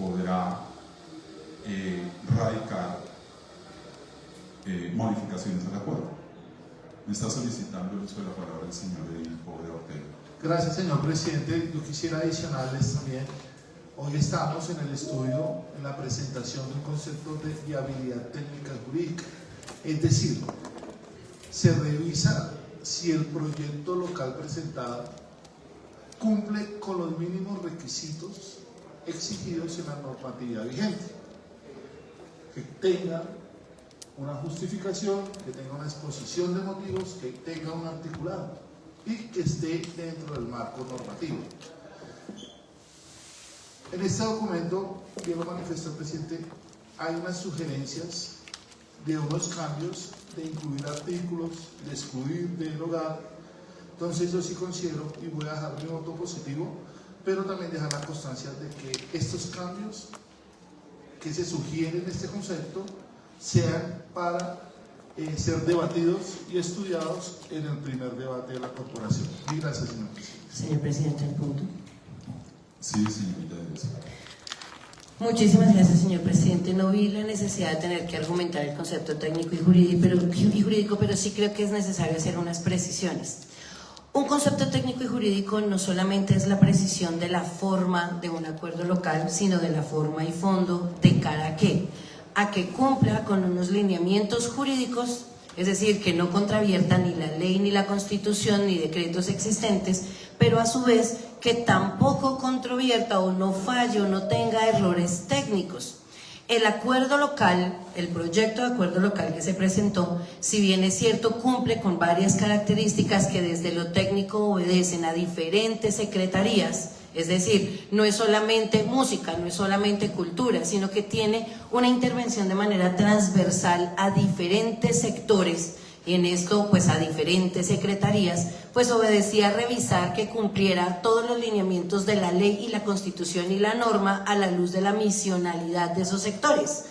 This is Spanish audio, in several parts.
podrá radicar modificaciones al acuerdo. Me está solicitando el uso de la palabra el señor Edipo de Ortega. Gracias, señor presidente. Yo quisiera adicionarles también, hoy estamos en el estudio, en la presentación de un concepto de viabilidad técnica y jurídica. Es decir, se revisa si el proyecto local presentado cumple con los mínimos requisitos exigidos en la normatividad vigente, que tenga una justificación, que tenga una exposición de motivos, que tenga un articulado y que esté dentro del marco normativo. En este documento, bien lo manifestó el presidente, hay unas sugerencias de unos cambios, de incluir artículos, de excluir, de derogar. Entonces yo sí considero, y voy a dejar mi voto positivo, pero también dejar la constancia de que estos cambios que se sugieren en este concepto sean para ser debatidos y estudiados en el primer debate de la corporación. Y gracias, señor presidente. Señor presidente, el punto. Sí, señorita. Muchísimas gracias, señor presidente. No vi la necesidad de tener que argumentar el concepto técnico y jurídico, pero sí creo que es necesario hacer unas precisiones. Un concepto técnico y jurídico no solamente es la precisión de la forma de un acuerdo local, sino de la forma y fondo de cara a que cumpla con unos lineamientos jurídicos, es decir, que no contravierta ni la ley, ni la Constitución, ni decretos existentes, pero a su vez que tampoco controvierta o no falle o no tenga errores técnicos. El acuerdo local, el proyecto de acuerdo local que se presentó, si bien es cierto, cumple con varias características que desde lo técnico obedecen a diferentes secretarías, es decir, no es solamente música, no es solamente cultura, sino que tiene una intervención de manera transversal a diferentes sectores, y en esto pues a diferentes secretarías, pues obedecía a revisar que cumpliera todos los lineamientos de la ley y la Constitución y la norma a la luz de la misionalidad de esos sectores.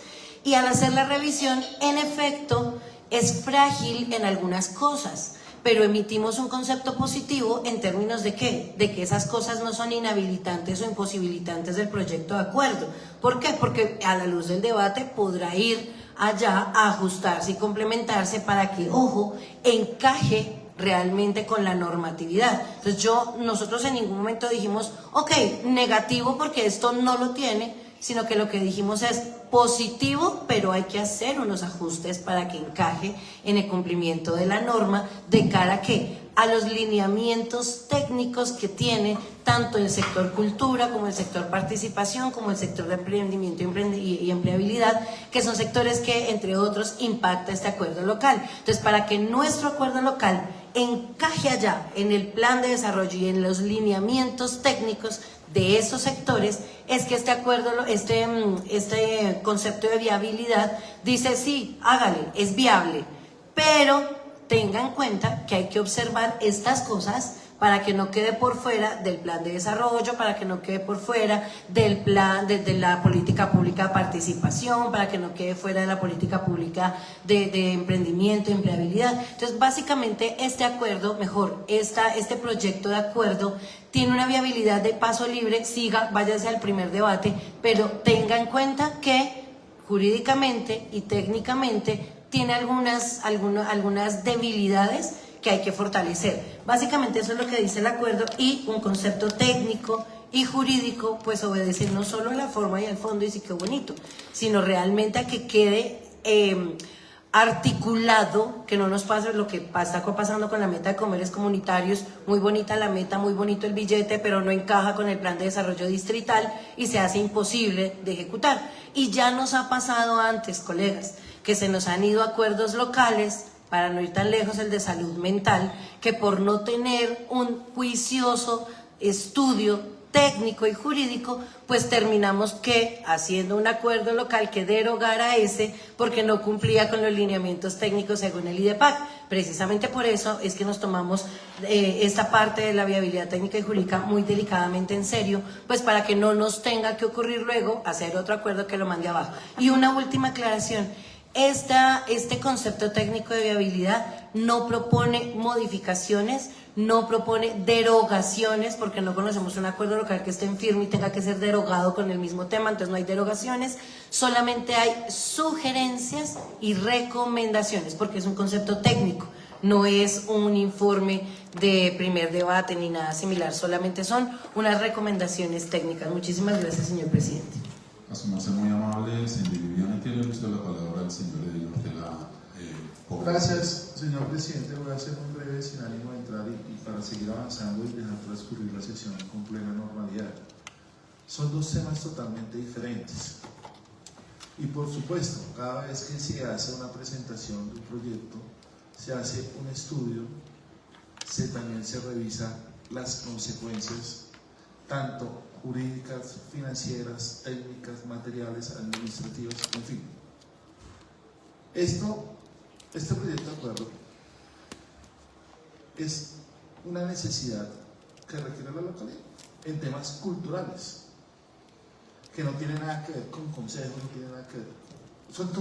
Y al hacer la revisión, en efecto, es frágil en algunas cosas, pero emitimos un concepto positivo en términos de ¿qué? De que esas cosas no son inhabilitantes o imposibilitantes del proyecto de acuerdo. ¿Por qué? Porque a la luz del debate podrá ir allá a ajustarse y complementarse para que, ojo, encaje realmente con la normatividad. Entonces nosotros en ningún momento dijimos, ok, negativo porque esto no lo tiene, sino que lo que dijimos es positivo, pero hay que hacer unos ajustes para que encaje en el cumplimiento de la norma de cara a los lineamientos técnicos que tiene tanto el sector cultura como el sector participación, como el sector de emprendimiento y empleabilidad, que son sectores que, entre otros, impacta este acuerdo local. Entonces, para que nuestro acuerdo local encaje allá en el plan de desarrollo y en los lineamientos técnicos de esos sectores, es que este acuerdo, este concepto de viabilidad dice sí, hágale, es viable, pero tenga en cuenta que hay que observar estas cosas para que no quede por fuera del plan de desarrollo, para que no quede por fuera del plan de la política pública de participación, para que no quede fuera de la política pública de emprendimiento, empleabilidad. Entonces, básicamente, este acuerdo, este proyecto de acuerdo tiene una viabilidad de paso libre, váyase al primer debate, pero tenga en cuenta que jurídicamente y técnicamente tiene algunas debilidades que hay que fortalecer. Básicamente eso es lo que dice el acuerdo, y un concepto técnico y jurídico pues obedece no solo a la forma y al fondo y sí que bonito, sino realmente a que quede articulado, que no nos pase lo que está pasando con la meta de comercios comunitarios. Muy bonita la meta, muy bonito el billete, pero no encaja con el plan de desarrollo distrital y se hace imposible de ejecutar. Y ya nos ha pasado antes, colegas, que se nos han ido acuerdos locales, para no ir tan lejos, el de salud mental, que por no tener un juicioso estudio técnico y jurídico, pues terminamos haciendo un acuerdo local que derogara ese porque no cumplía con los lineamientos técnicos según el IDEPAC. Precisamente por eso es que nos tomamos esta parte de la viabilidad técnica y jurídica muy delicadamente en serio, pues para que no nos tenga que ocurrir luego hacer otro acuerdo que lo mande abajo. Y una última aclaración. Este concepto técnico de viabilidad no propone modificaciones, no propone derogaciones, porque no conocemos un acuerdo local que esté en firme y tenga que ser derogado con el mismo tema, entonces no hay derogaciones, solamente hay sugerencias y recomendaciones, porque es un concepto técnico, no es un informe de primer debate ni nada similar, solamente son unas recomendaciones técnicas. Muchísimas gracias, señor presidente. A su merced muy amable, señor Viviana, tiene usted la palabra al señor Edil Ortega. Gracias, señor presidente. Voy a ser muy breve sin ánimo de entrar y para seguir avanzando y dejar transcurrir la sesión con plena normalidad. Son dos temas totalmente diferentes. Y por supuesto, cada vez que se hace una presentación de un proyecto, se hace un estudio, también se revisa las consecuencias, tanto jurídicas, financieras, técnicas, materiales, administrativas, en fin. Este proyecto de acuerdo es una necesidad que requiere la localidad en temas culturales, que no tiene nada que ver con consejos, no tiene nada que ver. Son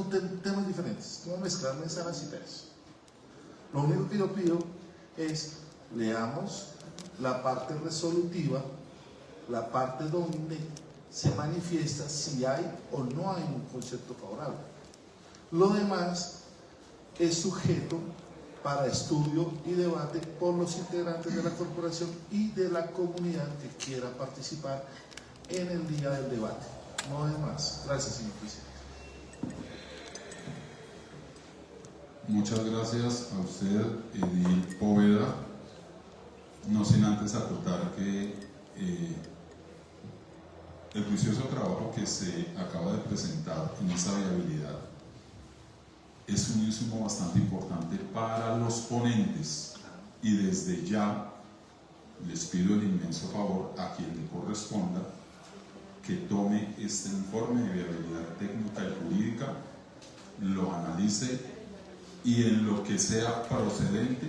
temas diferentes, no mezclar manzanas y peras. Lo único que yo pido es leamos la parte resolutiva, la parte donde se manifiesta si hay o no hay un concepto favorable. Lo demás es sujeto para estudio y debate por los integrantes de la corporación y de la comunidad que quiera participar en el día del debate. No es más. Gracias, señor presidente. Muchas gracias a usted, Edil Poveda. No sin antes acotar que el juicioso trabajo que se acaba de presentar en esa viabilidad es un insumo bastante importante para los ponentes y desde ya les pido el inmenso favor a quien le corresponda que tome este informe de viabilidad técnica y jurídica, lo analice y en lo que sea procedente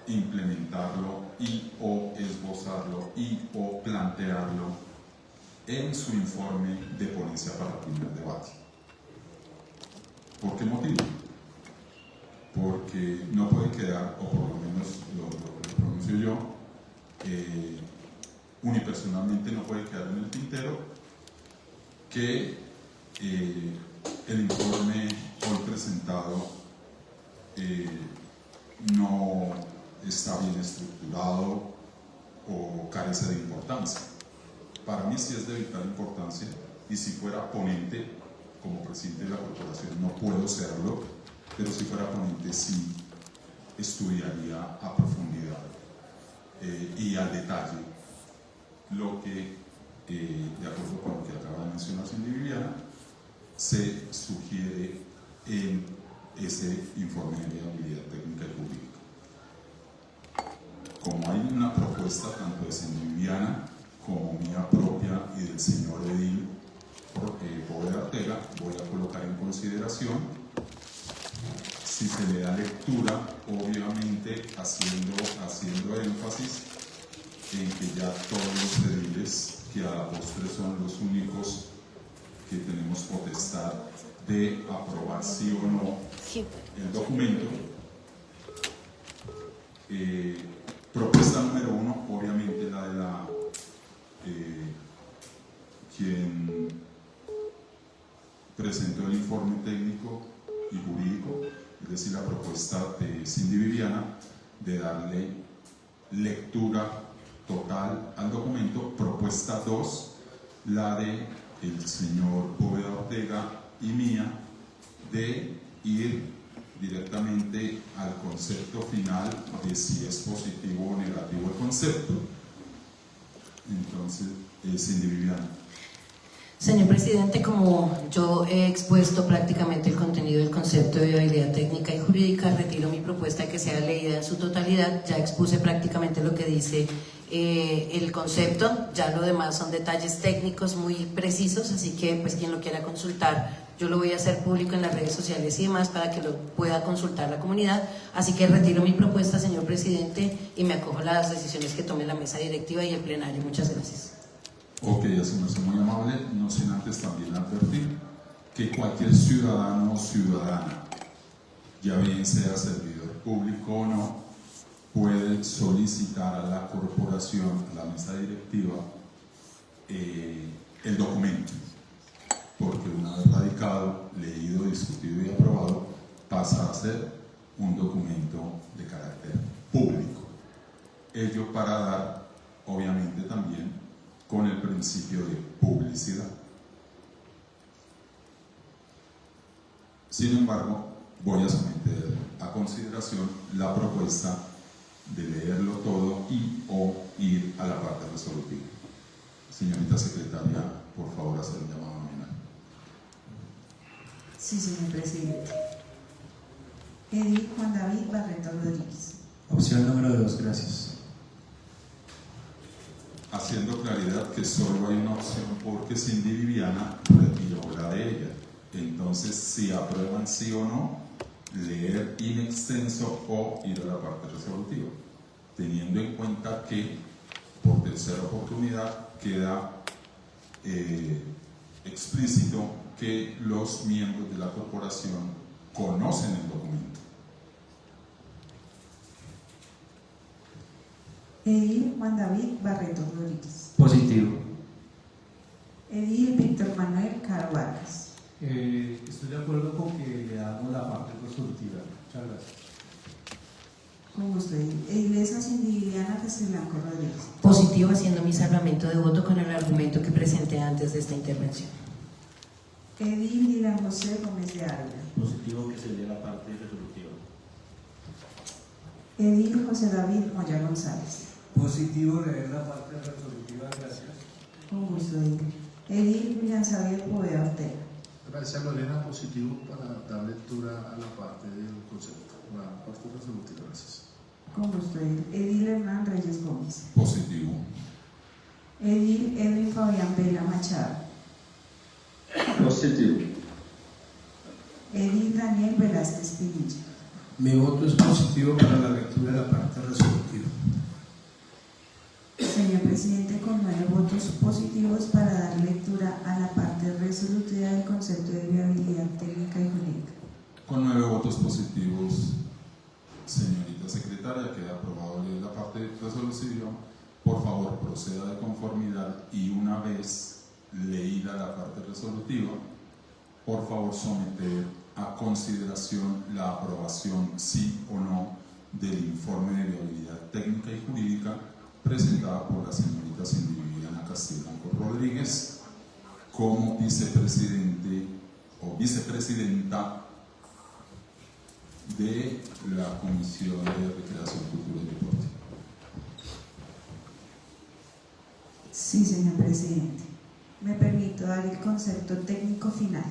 implementarlo y o esbozarlo y o plantearlo en su informe de ponencia para el primer debate. ¿Por qué motivo? Porque no puede quedar, o por lo menos lo pronuncio yo, unipersonalmente no puede quedar en el tintero que el informe hoy presentado no está bien estructurado o carece de importancia. Para mí sí es de vital importancia, y si fuera ponente, como presidente de la corporación no puedo serlo, pero si fuera ponente sí estudiaría a profundidad y al detalle lo que, de acuerdo con lo que acaba de mencionar señora Viviana, se sugiere en ese informe de viabilidad técnica y jurídica. Como hay una propuesta tanto de señora Viviana como mía propia y del señor Edil Poveda Ortega, voy a colocar en consideración, si se le da lectura, obviamente haciendo énfasis en que ya todos los ediles, que a la postre son los únicos que tenemos potestad de aprobar sí o no el documento. Propuesta número 1, obviamente la de quien presentó el informe técnico y jurídico, es decir, la propuesta de Cindy Viviana de darle lectura total al documento. Propuesta 2, la de el señor Poveda Ortega y mía, de ir directamente al concepto final de si es positivo o negativo el concepto. Entonces, Cindy Viviana. Señor presidente, como yo he expuesto prácticamente el contenido del concepto de viabilidad técnica y jurídica, retiro mi propuesta de que sea leída en su totalidad. Ya expuse prácticamente lo que dice el concepto, ya lo demás son detalles técnicos muy precisos, así que pues quien lo quiera consultar, yo lo voy a hacer público en las redes sociales y demás para que lo pueda consultar la comunidad. Así que retiro mi propuesta, señor presidente, y me acojo a las decisiones que tome la mesa directiva y el plenario. Muchas gracias. Ok, así me hace muy amable, no sin antes también advertir que cualquier ciudadano o ciudadana ya bien sea servidor público o no, puede solicitar a la corporación, a la mesa directiva, el documento, porque una vez radicado, leído, discutido y aprobado, pasa a ser un documento de carácter público. Ello para dar, obviamente, también con el principio de publicidad. Sin embargo, voy a someter a consideración la propuesta de leerlo todo y o ir a la parte resolutiva. Señorita secretaria, por favor, hacer un llamado nominal. Sí, señor presidente. Edil Juan David Barreto Rodríguez. Opción número 2, gracias. Haciendo claridad que solo hay una opción porque Cindy Viviana retiró la de ella. Entonces, si aprueban sí o no, leer in extenso o ir a la parte resolutiva, teniendo en cuenta que por tercera oportunidad queda explícito que los miembros de la corporación conocen el documento. Edil Juan David Barreto Rodríguez. Positivo. Edil Víctor Manuel Caro Vargas. Estoy de acuerdo con que le damos la parte resolutiva. Muchas gracias. Con gusto, Edil. Iglesia Cindy Viviana Castelblanco Rodríguez. Positivo, haciendo mi salvamento de voto con el argumento que presenté antes de esta intervención. Edil Dylan José Gómez de Ávila. Positivo que se lea la parte resolutiva. Edil José David Moya González. Positivo leer la parte resolutiva, gracias. Con gusto, Edil. Edil William Xavier Poveda Ortega. Gracias, Lorena. Positivo para dar lectura a la parte del concepto, la parte resolutiva. Gracias. Con gusto, Edil. Edil Hernán Reyes Gómez. Positivo. Edil Edwin Fabián Vela Machado. Positivo. Edil Daniel Velázquez Pinilla. Mi voto es positivo para la lectura de la parte resolutiva. Señor presidente, con 9 votos positivos para dar lectura a la parte resolutiva del concepto de viabilidad técnica y jurídica. Con 9 votos positivos, señorita secretaria, queda aprobado leer la parte resolutiva. Por favor, proceda de conformidad y una vez leída la parte resolutiva, por favor someter a consideración la aprobación sí o no del informe de viabilidad técnica y jurídica presentada por la señorita Cindy Viviana Castelblanco Rodríguez como vicepresidente o vicepresidenta de la Comisión de Recreación, Cultura y Deporte. Sí, señor presidente. Me permito dar el concepto técnico final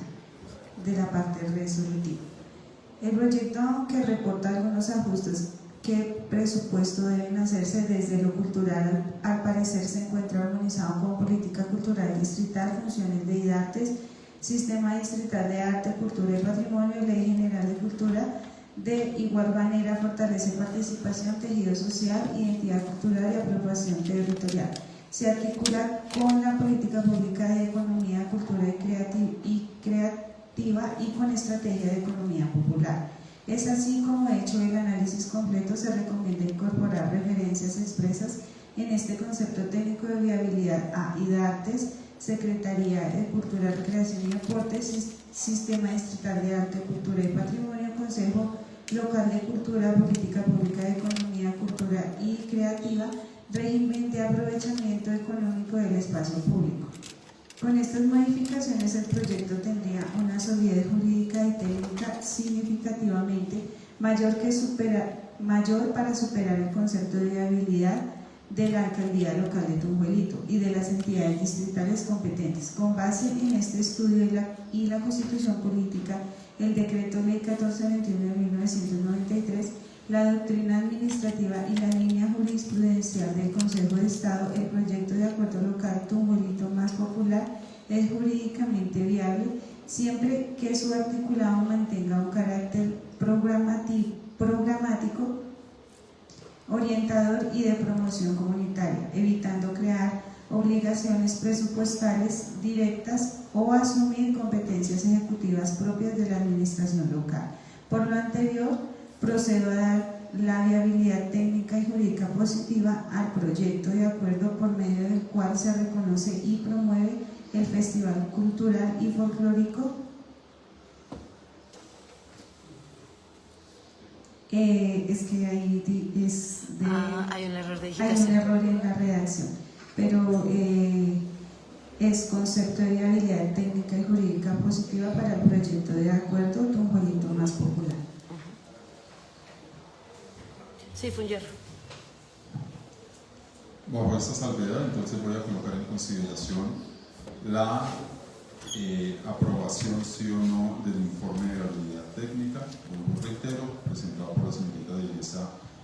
de la parte resolutiva. El proyecto, que reporta algunos ajustes que presupuesto deben hacerse desde lo cultural, al parecer se encuentra armonizado con política cultural distrital, funciones de IDARTES, sistema distrital de arte, cultura y patrimonio, ley general de cultura. De igual manera fortalece participación, tejido social, identidad cultural y apropiación territorial. Se articula con la política pública de economía, cultura y creativa y con estrategia de economía popular. Es así como, hecho el análisis completo, se recomienda incorporar referencias expresas en este concepto técnico de viabilidad a IDARTES, Secretaría de Cultura, Recreación y Deportes, Sistema Distrital de Arte, Cultura y Patrimonio, Consejo Local de Cultura, Política Pública de Economía, Cultura y Creativa, régimen de aprovechamiento económico del espacio público. Con estas modificaciones, el proyecto tendría una solidez jurídica y técnica significativamente mayor para superar el concepto de viabilidad de la Alcaldía Local de Tunjuelito y de las entidades distritales competentes. Con base en este estudio y la Constitución Política, el Decreto Ley 1421 de 1993, la doctrina administrativa y la línea jurisprudencial del Consejo de Estado, el proyecto de acuerdo local Tunjuelito más popular es jurídicamente viable siempre que su articulado mantenga un carácter programático, orientador y de promoción comunitaria, evitando crear obligaciones presupuestales directas o asumir competencias ejecutivas propias de la administración local. Por lo anterior, procedo a dar la viabilidad técnica y jurídica positiva al proyecto de acuerdo por medio del cual se reconoce y promueve el Festival Cultural y Folclórico es que ahí es de... hay un error de Hay digitación. un error en la redacción, pero es concepto de viabilidad técnica y jurídica positiva para el proyecto de acuerdo Tunjuelito Más Popular. Sí, fue un error. Bajo esta salvedad, entonces voy a colocar en consideración la aprobación, sí o no, del informe de viabilidad técnica, como reitero, presentado por la señorita de Iglesia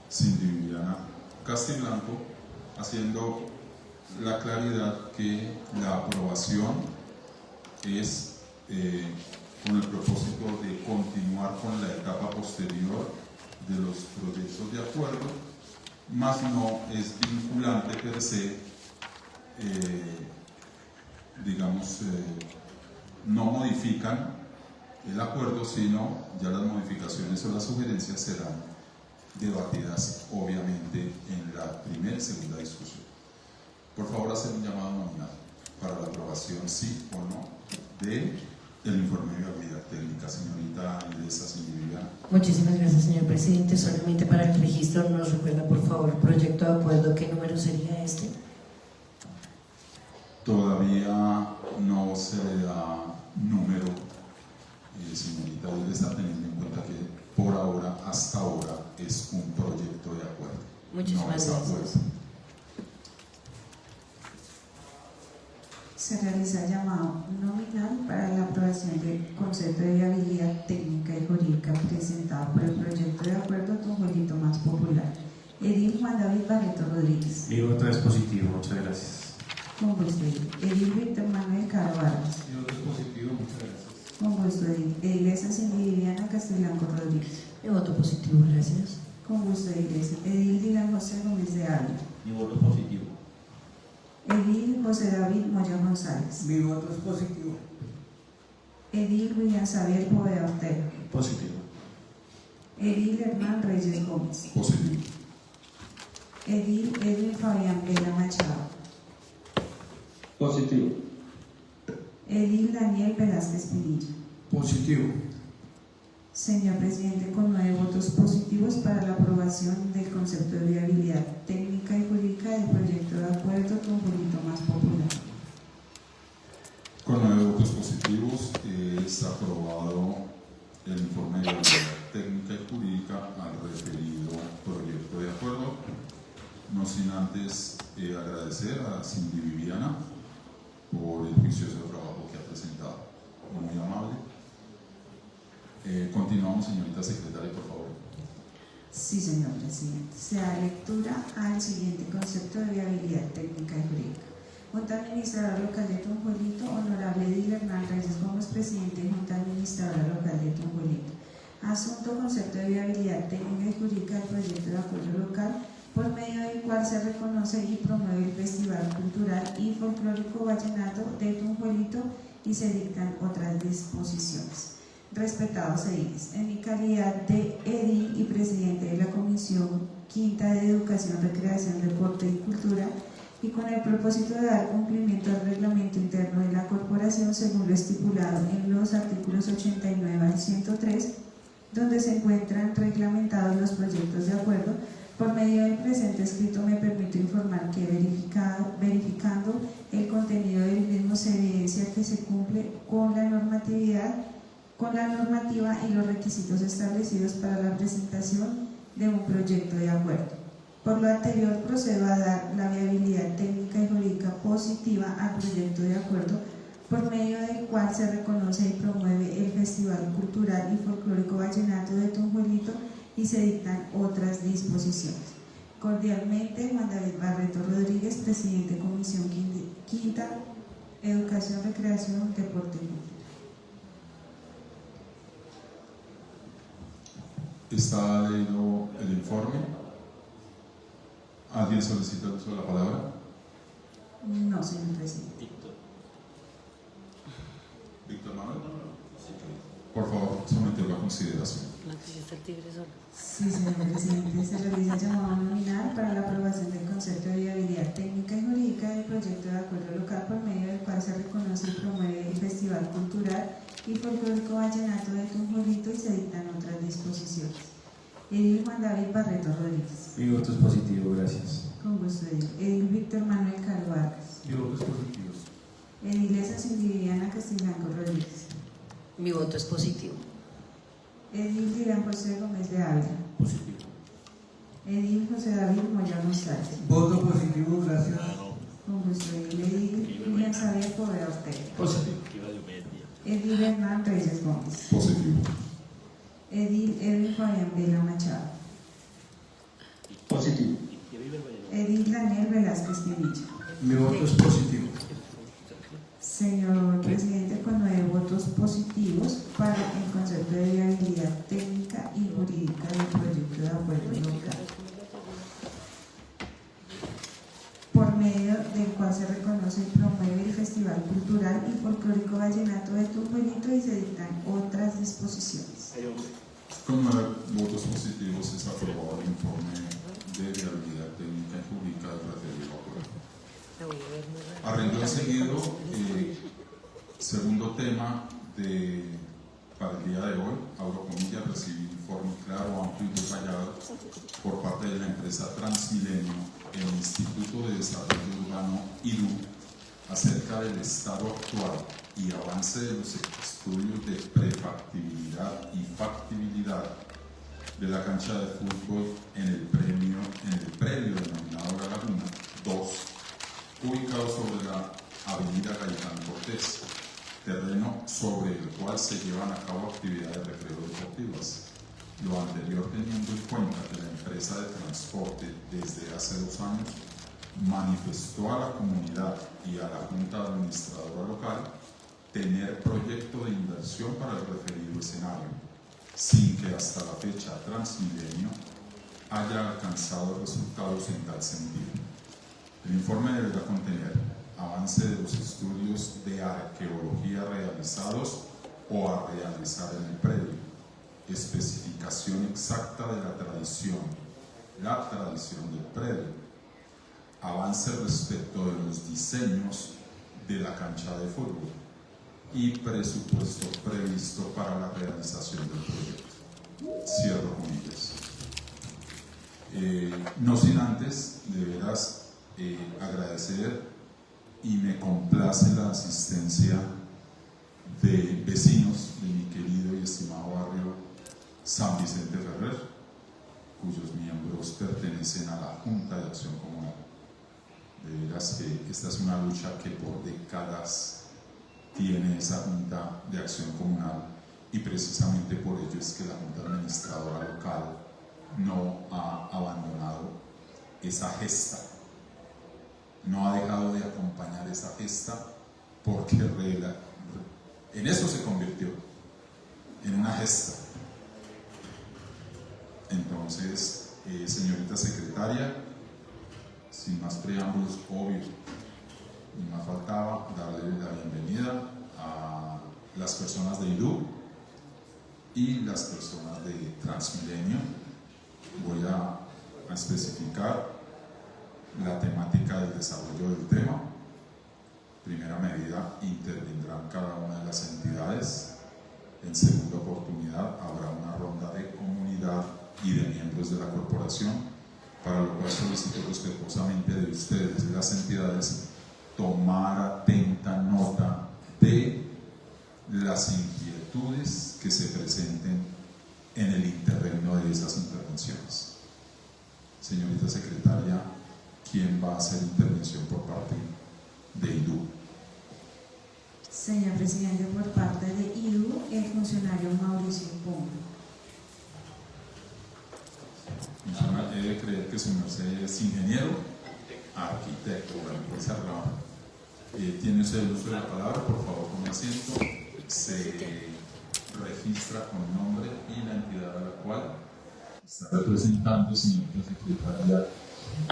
Cindy Viviana Castiblanco, haciendo la claridad que la aprobación es con el propósito de continuar con la etapa posterior de los proyectos de acuerdo, más no es vinculante per se, no modifican el acuerdo, sino ya las modificaciones o las sugerencias serán debatidas obviamente en la primera y segunda discusión. Por favor, hacer un llamado nominal para la aprobación, sí o no, del informe de viabilidad técnica. Señorita Ilesa Viviana. Muchísimas gracias, señor presidente. Solamente para el registro, ¿nos recuerda, por favor, proyecto de acuerdo? ¿Qué número sería este? Todavía no se le da número, señorita Ilesa, teniendo en cuenta que por ahora, hasta ahora, es un proyecto de acuerdo. Muchísimas no es gracias. acuerdo. Se realiza llamado nominal para la aprobación del concepto de viabilidad técnica y jurídica presentado por el proyecto de acuerdo Tunjuelito Más Popular. Edil Juan David Barreto Rodríguez. Mi voto es positivo, muchas gracias. Con gusto, Edil. Edil Víctor Manuel Caro Vargas. Mi voto es positivo, muchas gracias. Con gusto, Edil. Iglesia Cindy Viviana Castiblanco Rodríguez. Mi voto positivo, gracias. Con gusto, Iglesia. Edil Dylan José Gómez de Ávila. Mi voto es positivo. Edil José David Moya González. Mi voto es positivo. Edil William Xavier Poveda Ortega. Positivo. Edil Hernán Reyes Gómez. Positivo. Edil Edwin Fabián Vela Machado. Positivo. Edil Daniel Velázquez Pinilla. Positivo. Señor presidente, con 9 votos positivos para la aprobación del concepto de viabilidad técnica y jurídica del proyecto de acuerdo Tunjuelito Más Popular. Con 9 votos positivos es aprobado el informe de viabilidad técnica y jurídica al referido proyecto de acuerdo, no sin antes agradecer a Cindy Viviana por el juicioso trabajo que ha presentado, muy amable. Continuamos, señorita secretaria, por favor. Sí, señor presidente. Se da lectura al siguiente concepto de viabilidad técnica y jurídica. Junta Administradora Local de Tunjuelito, Honorable Edil Hernán Reyes Gómez, presidente de Junta Administradora Local de Tunjuelito. Asunto: concepto de viabilidad técnica y jurídica del proyecto de acuerdo local, por medio del cual se reconoce y promueve el Festival Cultural y Folclórico Vallenato de Tunjuelito y se dictan otras disposiciones. Respetados ediles, en mi calidad de edil y presidente de la Comisión Quinta de Educación, Recreación, Deporte y Cultura, y con el propósito de dar cumplimiento al reglamento interno de la corporación según lo estipulado en los artículos 89 al 103, donde se encuentran reglamentados los proyectos de acuerdo, por medio del presente escrito me permito informar que verificando el contenido del mismo se evidencia que se cumple con la normativa y los requisitos establecidos para la presentación de un proyecto de acuerdo. Por lo anterior, procedo a dar la viabilidad técnica y jurídica positiva al proyecto de acuerdo, por medio del cual se reconoce y promueve el Festival Cultural y Folclórico Vallenato de Tunjuelito y se dictan otras disposiciones. Cordialmente, Juan David Barreto Rodríguez, presidente de Comisión Quinta, Educación, Recreación, Deporte y Cultura. ¿Está leído el informe? ¿Alguien solicita el uso de la palabra? No, señor presidente. Víctor Manuel. Por favor, someterlo a consideración. Sí, señor presidente. Se realiza llamado nominal para la aprobación del concepto de viabilidad técnica y jurídica del proyecto de acuerdo local por medio del cual se reconoce y promueve el Festival Cultural y Folclórico Vallenato de Tunjuelito y se dictan otras disposiciones. Edil Juan David Barreto Rodríguez. Mi voto es positivo, gracias. Con gusto, Edil. Edil Víctor Manuel Caro Vargas. Mi voto es positivo. Edilesa Cindy Viviana Castillanco Rodríguez. Mi voto es positivo. Edil Dirán José Gómez de Ávila. Positivo. Edil José David Moya González. Voto positivo, gracias. Con gusto, Edil William Xavier Poveda Ortega. Positivo. Edil Hernán Reyes Gómez. Positivo. Edil Edwin Fabián Vela Machado. Positivo. Edil Daniel Velázquez Pinilla. Mi voto es positivo. Señor presidente, con 9 votos positivos para el concepto de viabilidad técnica y jurídica del proyecto de acuerdo local, por medio del cual se reconoce y promueve el Festival Cultural y Folclórico Vallenato de Tunjuelito y se dictan otras disposiciones. Con 9 votos positivos es aprobado el informe de viabilidad técnica y jurídica del referido acuerdo. A renglón seguido, segundo tema para el día de hoy, abro comillas, recibí un informe claro, amplio y detallado por parte de la empresa Transmilenio, el Instituto de Desarrollo Urbano IDU, acerca del estado actual y avance de los estudios de prefactibilidad y factibilidad de la cancha de fútbol en el predio denominado La Laguna 2, ubicado sobre la avenida Gaitán Cortés, terreno sobre el cual se llevan a cabo actividades recreo deportivas. Lo anterior teniendo en cuenta que la empresa de transporte desde hace 2 años manifestó a la comunidad y a la Junta Administradora local tener proyecto de inversión para el referido escenario, sin que hasta la fecha Transmilenio haya alcanzado resultados en tal sentido. El informe deberá contener avance de los estudios de arqueología realizados o a realizar en el predio, especificación exacta de la tradición del predio, avance respecto de los diseños de la cancha de fútbol y presupuesto previsto para la realización del proyecto. Cierro comillas. No sin antes, de veras, agradecer y me complace la asistencia de vecinos de mi querido y estimado barrio San Vicente Ferrer, cuyos miembros pertenecen a la Junta de Acción Comunal. De veras que esta es una lucha que por décadas tiene esa Junta de Acción Comunal y precisamente por ello es que la Junta Administradora Local no ha abandonado esa gesta, no ha dejado de acompañar esa gesta porque en eso se convirtió, en una gesta. Entonces, señorita secretaria, sin más preámbulos, obvio, y más faltaba darle la bienvenida a las personas de IDU y las personas de Transmilenio. Voy a especificar la temática del desarrollo del tema. Primera medida, intervendrán cada una de las entidades. En segunda oportunidad, habrá una ronda de comunidad y de miembros de la corporación, para lo cual solicito respetuosamente de ustedes, de las entidades, tomar atenta nota de las inquietudes que se presenten en el interregno de esas intervenciones. Señorita secretaria, ¿quién va a hacer intervención por parte de IDU? Señor presidente, por parte de IDU, el funcionario Mauricio Pombo. He de creer que su merced es ingeniero, arquitecto, bueno, pues cerrado. Tiene usted el uso de la palabra, por favor, con asiento. Se registra con nombre y la entidad a la cual está representando, señorita secretaria,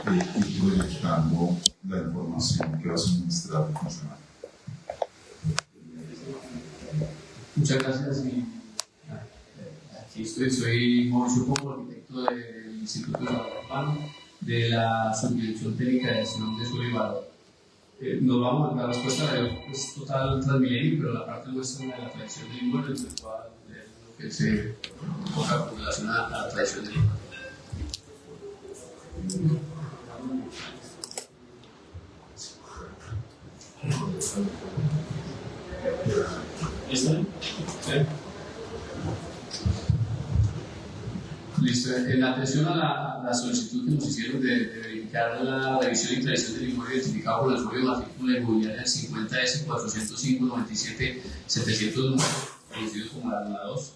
y proyectando la información que va a suministrar el funcionario. Muchas gracias y Soy Mauricio Pombo, arquitecto del Instituto de Salvador Urbano, de la Subdirección Técnica de Gestión de Suelo y Valor. Nos vamos a la respuesta es total Transmilenio, pero la parte nuestra de la tradición del inmueble, entonces va a leer lo que se toca con relación a la tradición del inmueble. ¿Listo? ¿Sí? Listo. En atención a la solicitud que nos hicieron de verificar la revisión y tradición del inmueble identificado por el folio de matrícula inmobiliaria 50S 405-97-709, conocido como la 2,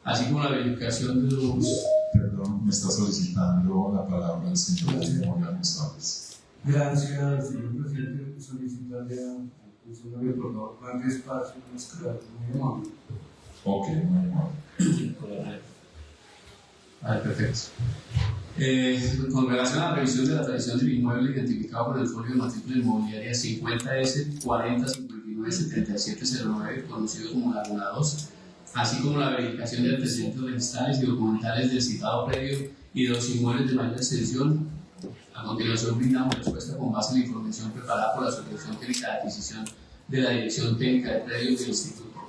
así como la verificación de los... Perdón, me está solicitando la palabra el señor Morgan González. Gracias, señor presidente. Solicitarle al funcionario, por favor, más despacio, más claro, muy amable. Ok, muy amable. Perfecto. Con relación a la revisión de la tradición del inmueble identificado por el folio de matrícula inmobiliaria 50S 4059-7709, conocido como la 2, así como la verificación de antecedentes registrales y documentales del citado predio y de los inmuebles de mayor extensión, a continuación brindamos respuesta con base en la información preparada por la Subdirección Técnica de Adquisición de la Dirección Técnica de Predios del Instituto,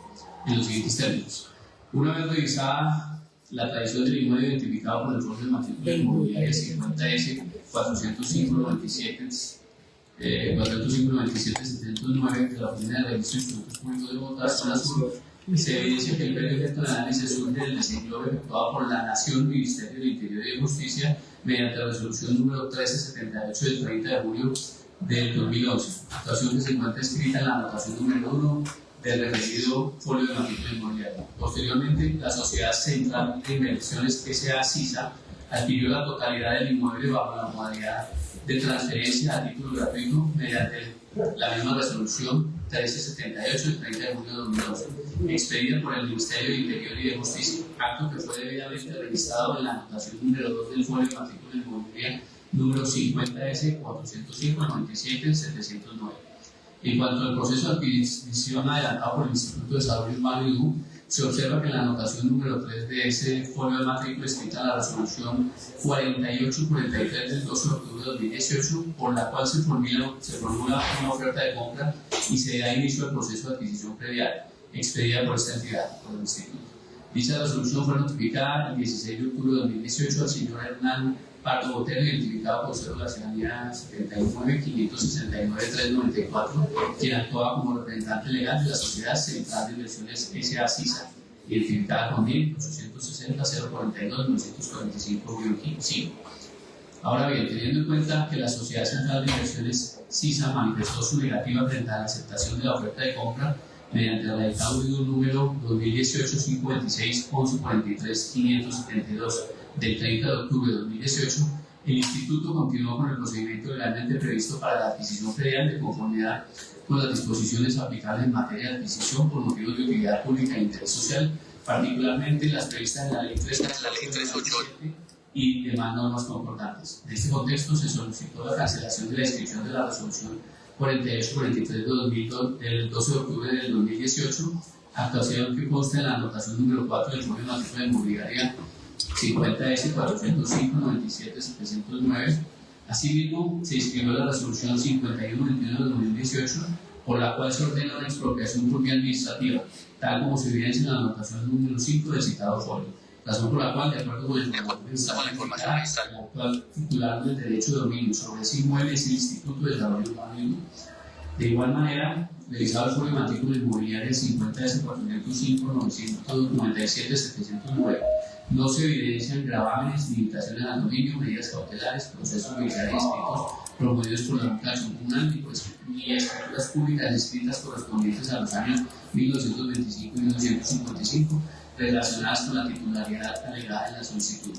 en los siguientes términos. Una vez revisada la tradición del inmueble identificado por el folio de matrícula inmobiliaria 50S 405-97-709 de la Oficina de Registro de Institutos Públicos de Bogotá, zona sur, se evidencia que el previo objeto de análisis surge del desenglobe efectuado por la Nación, Ministerio del Interior y de Justicia mediante la resolución número 1378 del 30 de julio del 2011, actuación que se encuentra escrita en la anotación número 1 del referido folio de matrícula inmobiliaria. Posteriormente, la Sociedad Central de Inversiones S.A. CISA adquirió la totalidad del inmueble bajo la modalidad de transferencia a título gratuito mediante la misma resolución 1378 del 30 de junio de 2012, expedida por el Ministerio del Interior y de Justicia, acto que fue debidamente registrado en la anotación número 2 del folio de matrícula inmobiliaria número 50S 405-97-709. En cuanto al proceso de adquisición adelantado por el Instituto de Desarrollo Urbano IDU, se observa que en la anotación número 3 de ese folio de matrícula escrita en la resolución 4843 del 12 de octubre de 2018, por la cual se formula una oferta de compra y se da inicio al proceso de adquisición previa expedida por esta entidad, por el Instituto. Dicha resolución fue notificada el 16 de octubre de 2018 al señor Hernán Pardo Botero, identificado por cédula de ciudadanía 79-569-394, quien actuaba como representante legal de la Sociedad Central de Inversiones S.A. CISA, identificada con NIL 860-042-945-5. Ahora bien, teniendo en cuenta que la Sociedad Central de Inversiones CISA manifestó su negativa frente a la aceptación de la oferta de compra mediante la editado número 2018-526-1143-572 del 30 de octubre de 2018, el Instituto continuó con el procedimiento legalmente previsto para la adquisición predial de conformidad con las disposiciones aplicables en materia de adquisición por motivos de utilidad pública e interés social, particularmente las previstas en la Ley 387 y demás normas concordantes. En este contexto, se solicitó la cancelación de la inscripción de la resolución 4843 del 12 de octubre del 2018, actuación que consta en la anotación número 4 del folio de matrícula inmobiliaria 50S 405-97-709. Asimismo, se inscribió la resolución 51-21 de 2018, por la cual se ordena una expropiación por vía administrativa, tal como se evidencia en la anotación número 5 del citado folio, razón por la cual, de acuerdo con la información el actual titular del derecho de dominio sobre ese inmueble es el Instituto de Desarrollo Urbano. De igual manera, revisado el folio de matrícula inmobiliaria 50S 405-997-709, no se evidencian gravámenes, limitaciones al dominio, medidas cautelares, procesos judiciales escritos promovidos por la Administración Comunal ni escrituras públicas escritas correspondientes a los años 1925 y 1955 relacionadas con la titularidad alegada en la solicitud.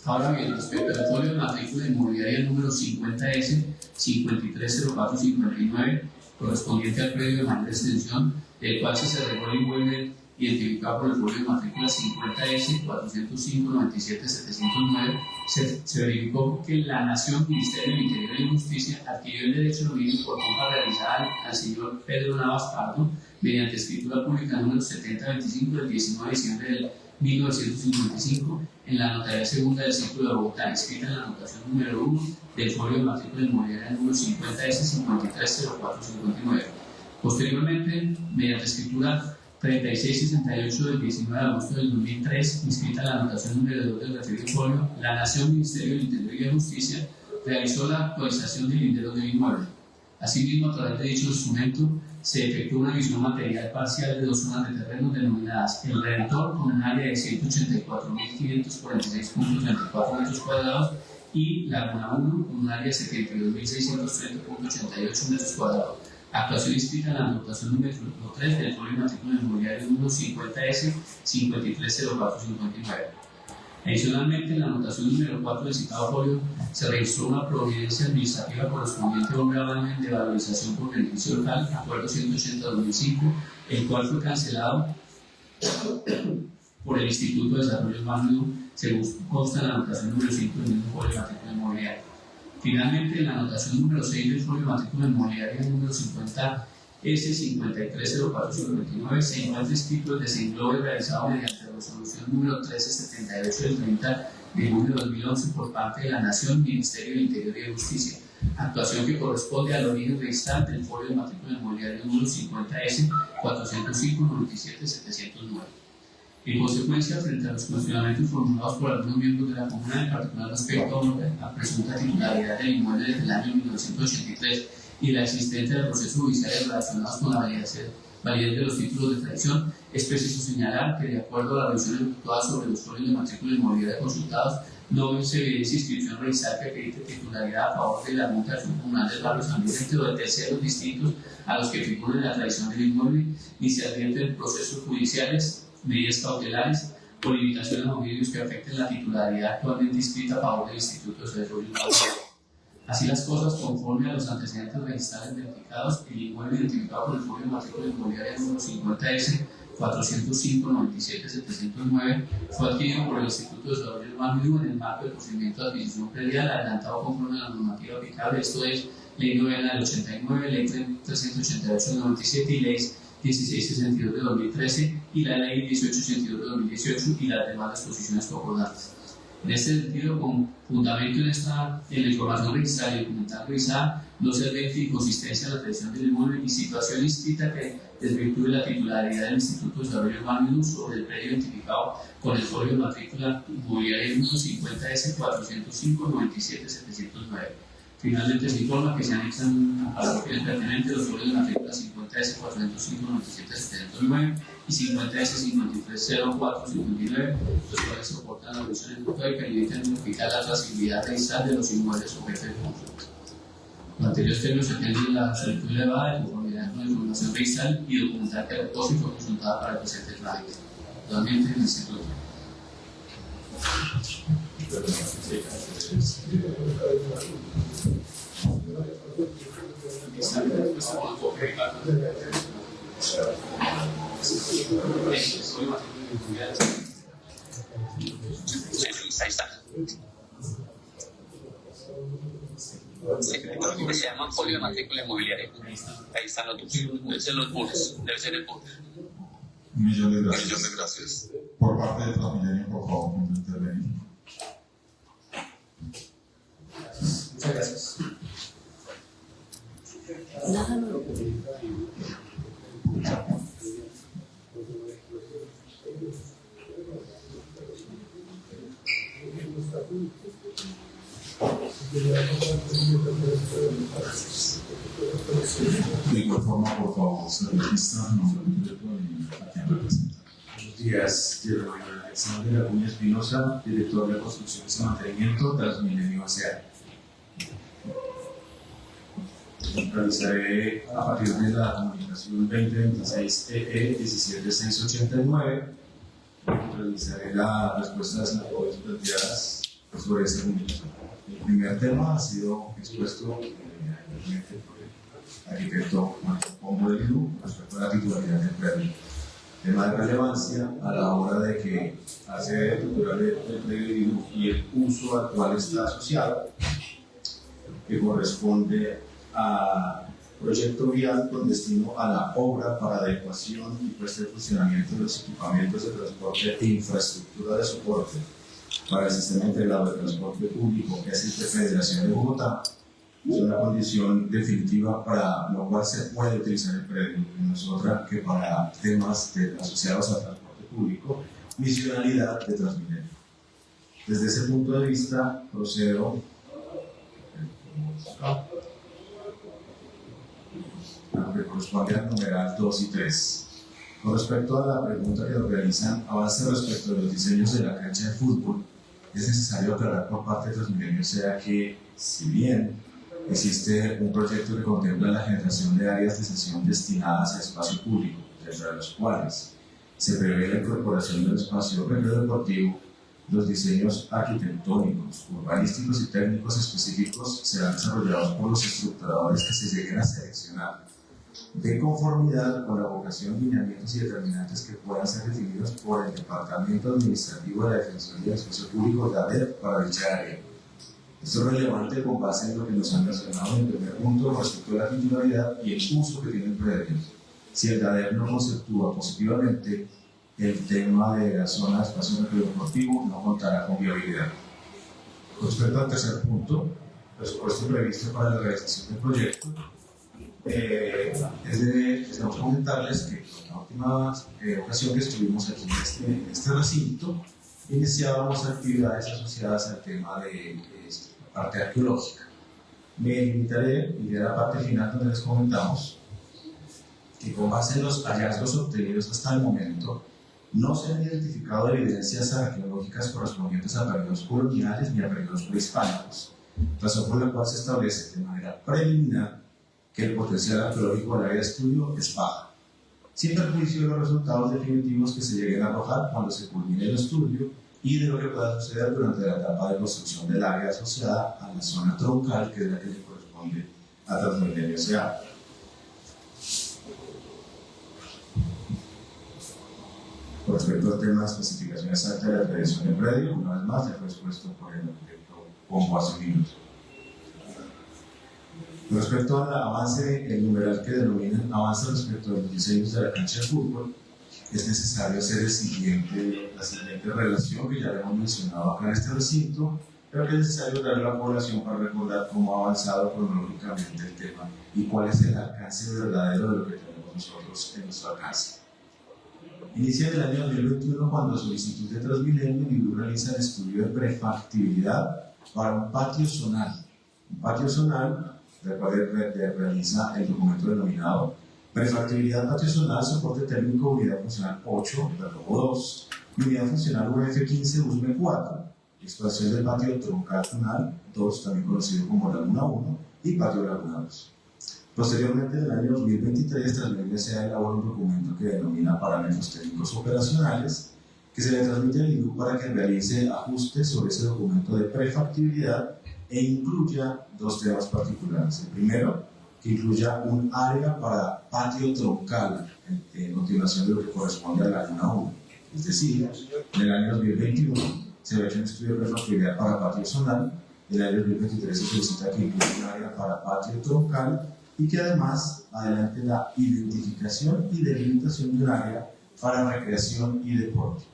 Ahora bien, respecto al folio de matrícula inmobiliaria número 50S 530459, correspondiente al predio de mayor extensión, del cual se cerró el inmueble identificado por el folio de matrícula 50S 405-97-709, se verificó que la Nación, Ministerio del Interior y Justicia, adquirió el derecho de dominio por compra realizada al señor Pedro Navas Pardo mediante escritura pública número 7025 del 19 de diciembre 1955 en la notaría segunda del Círculo de Bogotá, inscrita en la anotación número 1 del folio de matrícula inmobiliaria número 50S530459. Posteriormente, mediante escritura 3668 del 19 de agosto del 2003, inscrita en la anotación número 2 del referido folio, la Nación, Ministerio del Interior y de Justicia realizó la actualización del lindero del inmueble. Asimismo, a través de dicho instrumento, se efectuó una división material parcial de dos zonas de terreno denominadas El Redentor, con un área de 184.546.34 metros cuadrados, y Laguna 1, con un área de 72.630.88 metros cuadrados. Actuación inscrita en la anotación número 3 del folio de matrícula inmobiliaria número 50S 530459. Adicionalmente, en la anotación número 4 del citado folio se registró una providencia administrativa correspondiente a un gravamen de valorización por beneficio local, acuerdo 180-2005, el cual fue cancelado por el Instituto de Desarrollo Urbano, según consta en la anotación número 5 del mismo folio de matrícula inmobiliaria. Finalmente, en la anotación número 6 del folio de matrícula inmobiliaria número 50 S530459 se encuentra escrito el desenglobe realizado mediante resolución número 1378 del 30 de junio de 2011 por parte de la Nación, Ministerio del Interior y de Justicia, actuación que corresponde al origen registral del folio de matrícula inmobiliaria número 50S 405-97-709. En consecuencia, frente a los cuestionamientos formulados por algunos miembros de la comuna, en particular respecto a presunta titularidad del inmueble desde el año 1983 y la existencia de procesos judiciales relacionados con la validez de los títulos de tradición, es preciso señalar que, de acuerdo a la revisión efectuada sobre los folios de matrícula inmobiliaria consultados, no se evidencia inscripción registral que acredite titularidad a favor de la Administración Comunal del Barrio San Vicente o de terceros distintos a los que figuran en la tradición del inmueble, ni se advierten procesos judiciales, medidas cautelares o limitaciones a domicilios que afecten la titularidad actualmente inscrita a favor del Instituto de Desarrollo Urbano. Así las cosas, conforme a los antecedentes registrales verificados, el inmueble identificado por el folio de matrícula inmobiliaria número 50S 405-97-709 fue adquirido por el Instituto de Desarrollo Urbano en el marco del procedimiento de adquisición predial adelantado conforme a la normativa aplicable, esto es Ley 9 del 89, Ley 388 del 97 y Ley 1662 de 2013 y la Ley 1882 de 2018 y las demás disposiciones concordantes. En este sentido, con fundamento en la información registrada y documental revisada, no se advierte inconsistencia en la tradición del inmueble y situación inscrita que desvirtúe la titularidad del Instituto de Desarrollo Urbano sobre el predio identificado con el folio de matrícula inmobiliaria 50S 405-97-709. Finalmente, se informa que se anexan a los fines pertinentes los folios de matrícula 50S 405-97-709 y 50S 5304-59, los cuales soportan la revisión ejecutiva y permiten verificar la trazabilidad registral de los inmuebles objeto de consulta. Los anteriores términos se atienden la solicitud elevada de conformidad con la información registral y documental que reposa y fue consultada para el presente trámite. Actualmente, en el Instituto. Ahí está. Se llama folio de matrícula inmobiliaria. Ahí están los dos. Deben ser los buros. Debe ser el buro. Un millón de gracias. Por parte de Transmilenio, por favor, no intervenir. Muchas gracias. De igual forma, por favor, se registra el nombre completo y a quién representa. Buenos días, Alexander Acuña Espinosa, director de Construcciones y Mantenimiento, Transmilenio S.A. Realizaré a partir de la comunicación 2026-EE 17689, realizaré las respuestas planteadas sobre esta comunicación. El primer tema ha sido expuesto anteriormente por el arquitecto Marco Pombo de Lidú respecto a la titularidad del predio. Tema de relevancia a la hora de que hace titular del predio y el uso al cual está asociado, que corresponde a proyecto vial con destino a la obra para adecuación y puesta en funcionamiento de los equipamientos de transporte e infraestructura de soporte para el sistema integrado de transporte público SIT Federación de Bogotá es una condición definitiva para lo cual se puede utilizar el predio, que no es otra que para temas asociados al transporte público, misionalidad de Transmilenio. Desde ese punto de vista, procedo a lo que corresponde al numeral 2 y 3. Con respecto a la pregunta que nos realizan, avance respecto de los diseños de la cancha de fútbol, es necesario aclarar por parte de Transmilenio sea que, si bien existe un proyecto que contempla la generación de áreas de sesión destinadas a espacio público, dentro de los cuales se prevé la incorporación del espacio recreo-deportivo, los diseños arquitectónicos, urbanísticos y técnicos específicos serán desarrollados por los estructuradores que se lleguen a seleccionar, de conformidad con la vocación, lineamientos y determinantes que puedan ser definidos por el Departamento Administrativo de la Defensoría del Espacio Público de ADEP para dicha área. Esto es relevante con base en lo que nos han mencionado en el primer punto respecto a la titularidad y el uso que tiene el predio. Si el ADEP no conceptúa positivamente el tema de la zona de espacio recreativo, no contará con viabilidad. Con respecto al tercer punto, presupuesto previsto para la realización del proyecto, queremos comentarles que en la última ocasión que estuvimos aquí en este recinto, iniciábamos actividades asociadas al tema de la parte arqueológica. Me limitaré, y de la parte final donde les comentamos, que con base en los hallazgos obtenidos hasta el momento, no se han identificado evidencias arqueológicas correspondientes a periodos coloniales ni a periodos prehispánicos, razón por la cual se establece de manera preliminar que el potencial arqueológico del área de estudio es bajo, sin perjuicio de los resultados definitivos que se lleguen a arrojar cuando se culmine el estudio y de lo que pueda suceder durante la etapa de construcción del área asociada a la zona troncal, que es la que le corresponde a Transmilenio S.A. Con respecto al tema de especificación exacta de la predicción del predio, una vez más, ya fue expuesto por el arquitecto Pombo hace un minuto. Con respecto al avance, el numeral que denominan avance respecto a los diseños de la cancha de fútbol, es necesario hacer la siguiente relación que ya hemos mencionado acá en este recinto, pero que es necesario darle a la población para recordar cómo ha avanzado cronológicamente el tema y cuál es el alcance verdadero de lo que tenemos nosotros en nuestro alcance. Inicia en el año 2021 cuando solicitud de Transmilenio y realiza el estudio de prefactibilidad para un patio zonal. Un patio zonal del cual realiza el documento denominado Prefactibilidad patio zonal, soporte técnico, unidad funcional 8, verbo 2, y unidad funcional UF15, USME 4, expansión del patio troncal zonal 2, también conocido como Laguna 1, y patio Laguna 2. Posteriormente, en el año 2023, Transmilenio S.A. elabora un documento que denomina Parámetros Técnicos Operacionales, que se le transmite al INDU para que realice ajustes sobre ese documento de prefactibilidad e incluya dos temas particulares. El primero, que incluya un área para patio troncal en continuación de lo que corresponde a la Laguna 1. Es decir, en el año 2021 se ha hecho un estudio de prefactibilidad para patio zonal, en el año 2023 se solicita que incluya un área para patio troncal y que además adelante la identificación y delimitación de un área para recreación y deporte.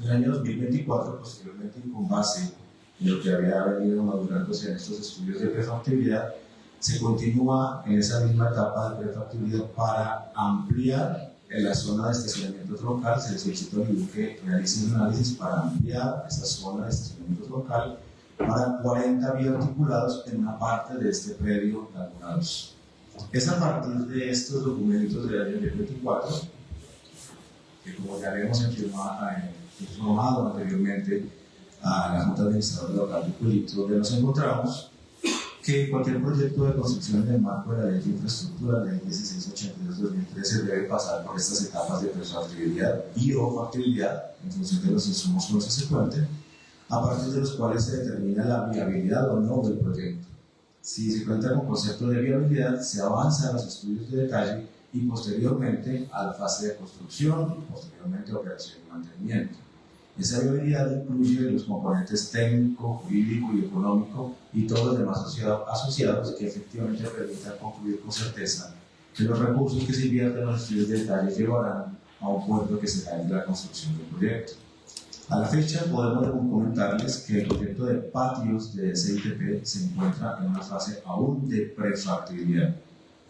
En el año 2024, posteriormente, con base en lo que había venido madurándose en estos estudios de prefactibilidad, se continúa en esa misma etapa de prefactibilidad para ampliar en la zona de estacionamiento troncal. Se le solicita al INDU que realice un análisis para ampliar esa zona de estacionamiento troncal para 40 bioarticulados en una parte de este predio Laguna 2. Es a partir de estos documentos del año 2024, que como ya habíamos informado anteriormente a la Junta Administradora Local de Culito, donde nos encontramos, que cualquier proyecto de construcción en el marco de la Ley de Infraestructura, la Ley 1682-2013, debe pasar por estas etapas de prefactibilidad y o factibilidad, en función de los insumos consecuentes, a partir de los cuales se determina la viabilidad o no del proyecto. Si se cuenta con concepto de viabilidad, se avanza a los estudios de detalle y posteriormente a la fase de construcción y posteriormente operación y mantenimiento. Esa viabilidad incluye los componentes técnico, jurídico y económico y todos los demás asociados que efectivamente permitan concluir con certeza que los recursos que se invierten en los estudios de detalle llevarán a un puerto que será el de la construcción del proyecto. A la fecha podemos comentarles que el proyecto de patios de SITP se encuentra en una fase aún de prefactibilidad,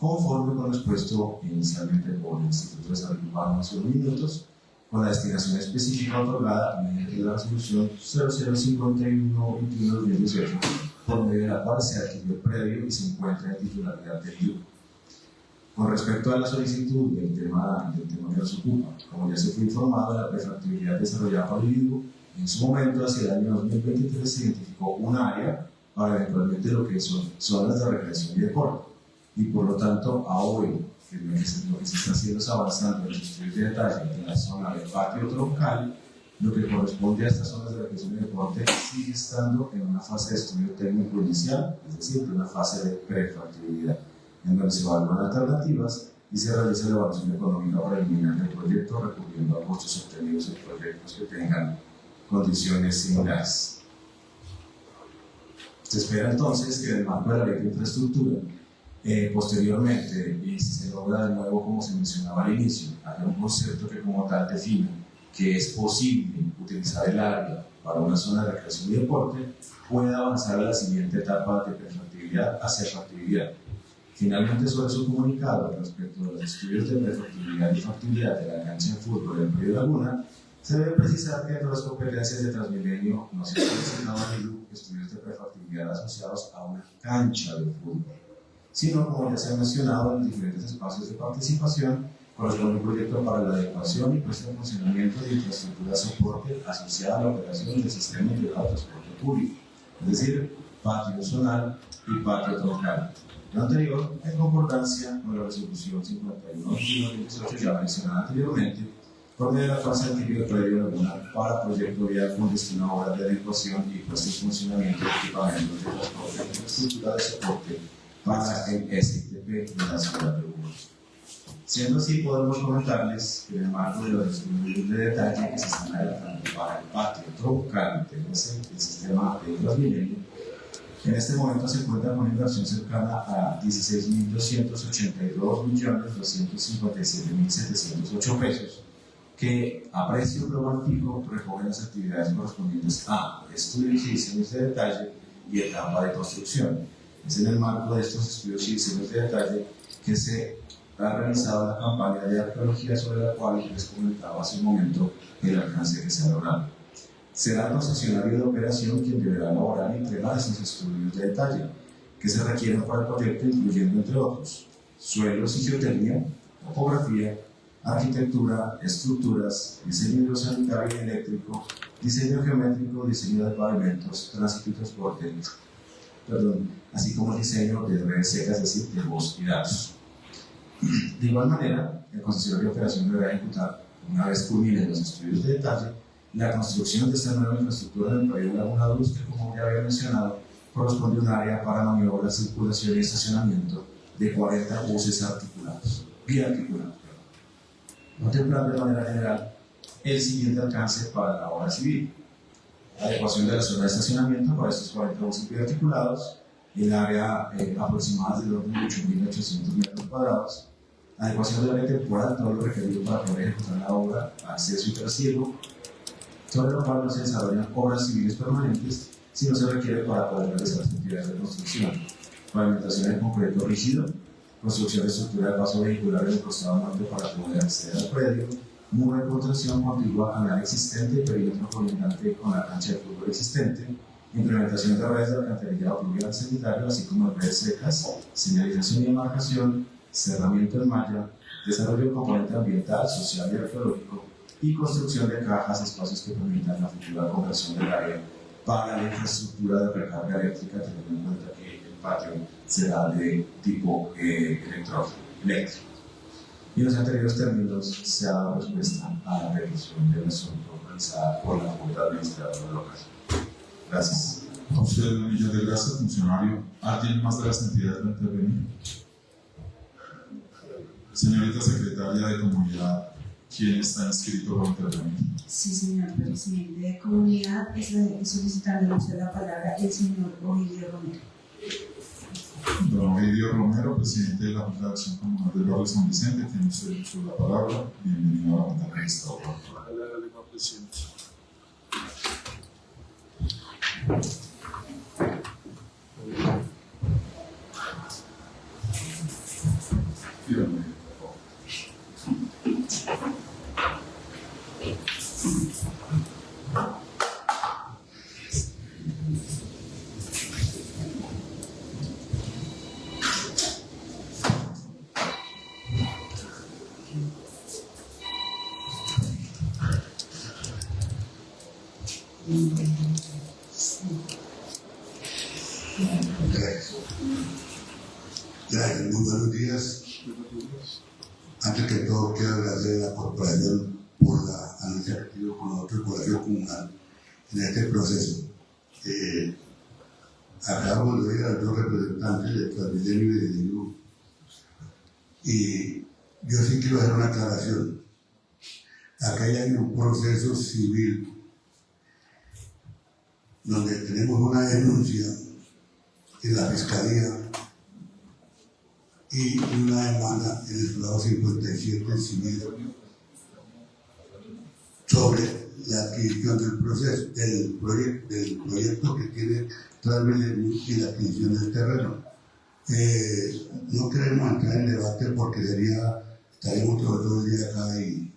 conforme con lo expuesto inicialmente por el Instituto de Desarrollo Urbano hace unos minutos, con la destinación específica otorgada mediante la resolución 0051-21-2018, por medio de la cual se adquirió el predio y se encuentra en titularidad del IDU. Con respecto a la solicitud del tema que nos ocupa, como ya se fue informado, la prefactibilidad desarrollada por el IDU, en su momento, hacia el año 2023, se identificó un área para eventualmente lo que son zonas de recreación y deporte, y por lo tanto, a hoy, lo que se está haciendo es avanzando en los estudios de detalle en la zona del patio troncal. Lo que corresponde a estas zonas de recreación y deporte sigue estando en una fase de estudio técnico inicial, es decir, en una fase de prefactibilidad, en donde se evalúan alternativas y se realiza la evaluación económica para eliminar el proyecto, recurriendo a costos obtenidos en proyectos que tengan condiciones similares. Se espera entonces que en el marco de la ley de infraestructura, posteriormente, y si se logra de nuevo, como se mencionaba al inicio, haya un concepto que como tal defina que es posible utilizar el área para una zona de recreación y deporte, pueda avanzar a la siguiente etapa de prefactibilidad hacia factibilidad. Finalmente, sobre su comunicado respecto a los estudios de prefactibilidad y factibilidad de la cancha de fútbol del Río Laguna, se debe precisar que entre las competencias de Transmilenio no se han solicitado estudios de prefactibilidad asociados a una cancha de fútbol, sino, como ya se ha mencionado, en diferentes espacios de participación, corresponde un proyecto para la adecuación y puesta en funcionamiento de infraestructura de soporte asociada a la operación del sistema integrado de transporte público, es decir, patio zonal y patio troncal. Lo anterior, en concordancia con la resolución 51-2018 ya mencionada anteriormente, por medio de la cual se adquirió el predio Laguna para proyecto vial con destino a obras de adecuación y puesta en funcionamiento de equipamientos de transporte y infraestructura de soporte para el SITP de la ciudad de Burgos. Siendo así, podemos comentarles que en el marco de los estudios de detalle que se están adelantando para el patio troncal del sistema de Transmilenio, en este momento se encuentra con una inversión cercana a 16.282.257.708 pesos, que a precio global fijo recogen las actividades correspondientes a estudios y diseños de detalle y etapa de construcción. Es en el marco de estos estudios y diseños de detalle que se ha realizado la campaña de arqueología, sobre la cual les comentaba hace un momento el alcance que se ha logrado. Será el concesionario de operación quien deberá elaborar y entregar esos estudios de detalle que se requieren para el proyecto, incluyendo, entre otros, suelos y geotecnia, topografía, arquitectura, estructuras, diseño hidrosanitario y eléctrico, diseño geométrico, diseño de pavimentos, tránsito y transporte, así como el diseño de redes secas, es decir, de voz y datos. De igual manera, el concesionario de operación deberá ejecutar, una vez culminen los estudios de detalle, la construcción de esta nueva infraestructura del predio Laguna Luz, que, como ya había mencionado, corresponde a un área para maniobra, circulación y estacionamiento de 40 buses articulados, biarticulados, contemplando de manera general el siguiente alcance para la obra civil: adecuación de la zona de estacionamiento para estos 40 buses biarticulados, el área aproximada del orden de 8.800 metros cuadrados, adecuación del área temporal, todo lo requerido para poder ejecutar la obra, acceso y trasiego, sobre lo cual no se desarrollan obras civiles permanentes, sino se requiere para poder realizar las actividades de construcción: pavimentación en concreto rígido, construcción de estructura de paso vehicular en el costado norte para poder acceder al predio, muro de contención contigua al área existente y perímetro colindante con la cancha de fútbol existente, implementación de redes de alcantarillado pluvial sanitario, así como de redes secas, señalización y demarcación, cerramiento en malla, desarrollo de componente ambiental, social y arqueológico, y construcción de cajas, espacios que permitan la futura conversión del área para la infraestructura de recarga eléctrica, teniendo en cuenta que el patio será de tipo eléctrico. Y en los anteriores términos se ha dado respuesta a la petición del asunto realizada por la Junta Administradora Local. Gracias. A usted, un millón de gracias, funcionario. ¿Alguien más de las entidades va a intervenir? Señorita Secretaria de Comunidad ¿Quién está inscrito para intervenir? Sí, señor presidente de comunidad, solicitando usted la palabra el señor Ovidio Romero. Don Ovidio Romero, presidente de la Junta de Acción Comunal del Barrio San Vicente, tiene usted derecho a la palabra. Bienvenido a la Junta Administradora. Presidente. Fírame. Gracias, muy buenos días. Antes que todo, quiero agradecer a la corporación por la anuncia que tiene con la corporación comunal en este proceso. Acabamos de oír a los dos representantes de Transmilenio y de Diego, y yo sí quiero hacer una aclaración. Acá hay un proceso civil donde tenemos una denuncia en la Fiscalía y una demanda en el juzgado 57 civil sobre la adquisición del proceso, del proyecto que tiene Transmilenio y la adquisición del terreno. No queremos entrar en debate porque estaríamos todo el día acá y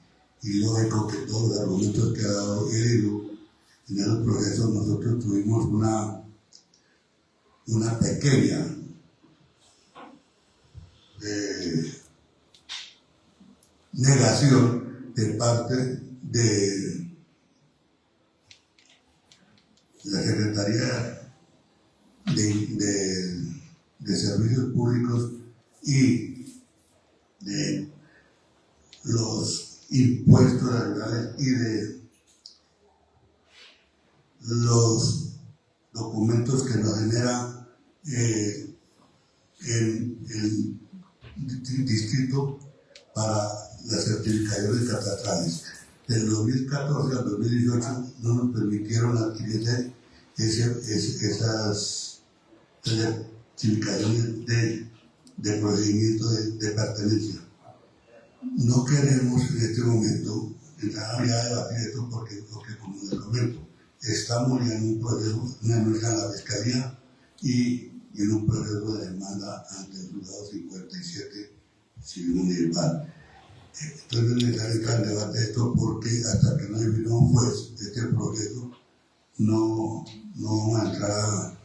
lógico que todos los argumentos que ha dado Edu en esos procesos. Nosotros tuvimos una pequeña negación de parte de la Secretaría de Servicios Públicos y de los impuestos naturales y de los documentos que nos genera el distrito para las certificaciones catastrales. Del 2014 al 2018 no nos permitieron adquirir esas certificaciones de procedimiento de pertenencia. No queremos en este momento entrar a debatir esto porque como les comento, estamos ya en un proceso, una denuncia a la Fiscalía y en un proceso de demanda ante el juzgado 57 civil municipal. Entonces no es necesario entrar en debate esto porque hasta que no defina un juez este proceso no vamos a entrar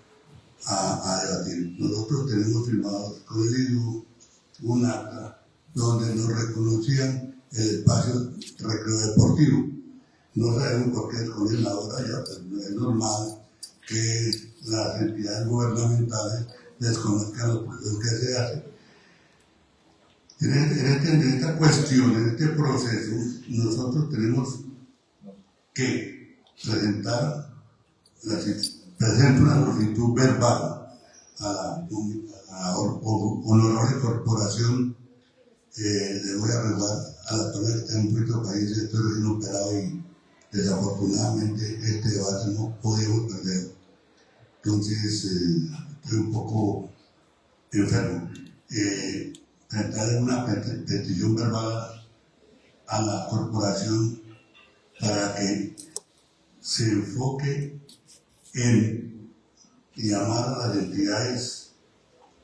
a debatir. Nosotros tenemos firmado con el IDU un acta donde nos reconocían el espacio recreo deportivo. No sabemos por qué escogieron ahora ya, pero es normal que las entidades gubernamentales desconozcan los procesos que se hacen. En esta cuestión, en este proceso, nosotros tenemos que presentar una solicitud verbal a la honorable corporación. Le voy a recordar a las personas que están en nuestro país, esto es inoperado y desafortunadamente este debate no podemos perder. Entonces, estoy un poco enfermo. Presentar una petición verbal a la corporación para que se enfoque en llamar a las entidades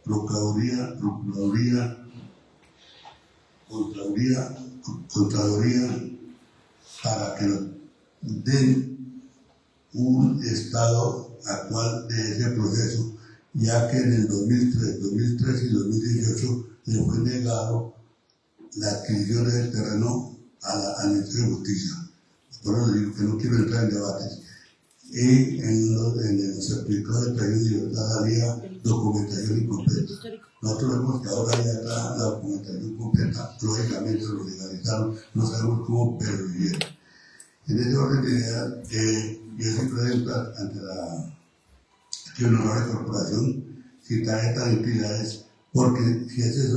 Procuraduría, Contraloría, para que nos den un estado actual de ese proceso, ya que en el 2003 y 2018 le fue negado la adquisición del terreno al Ministerio de Justicia. Por eso digo que no quiero entrar en debates. Y en el certificado de previsión de libertad había documentación incompleta. Nosotros vemos que ahora ya está la documentación completa, lógicamente lo legalizaron, no sabemos cómo, pero lo hicieron. En ese orden de ideas, yo siempre debo ante la honorable corporación citar estas entidades, porque si ese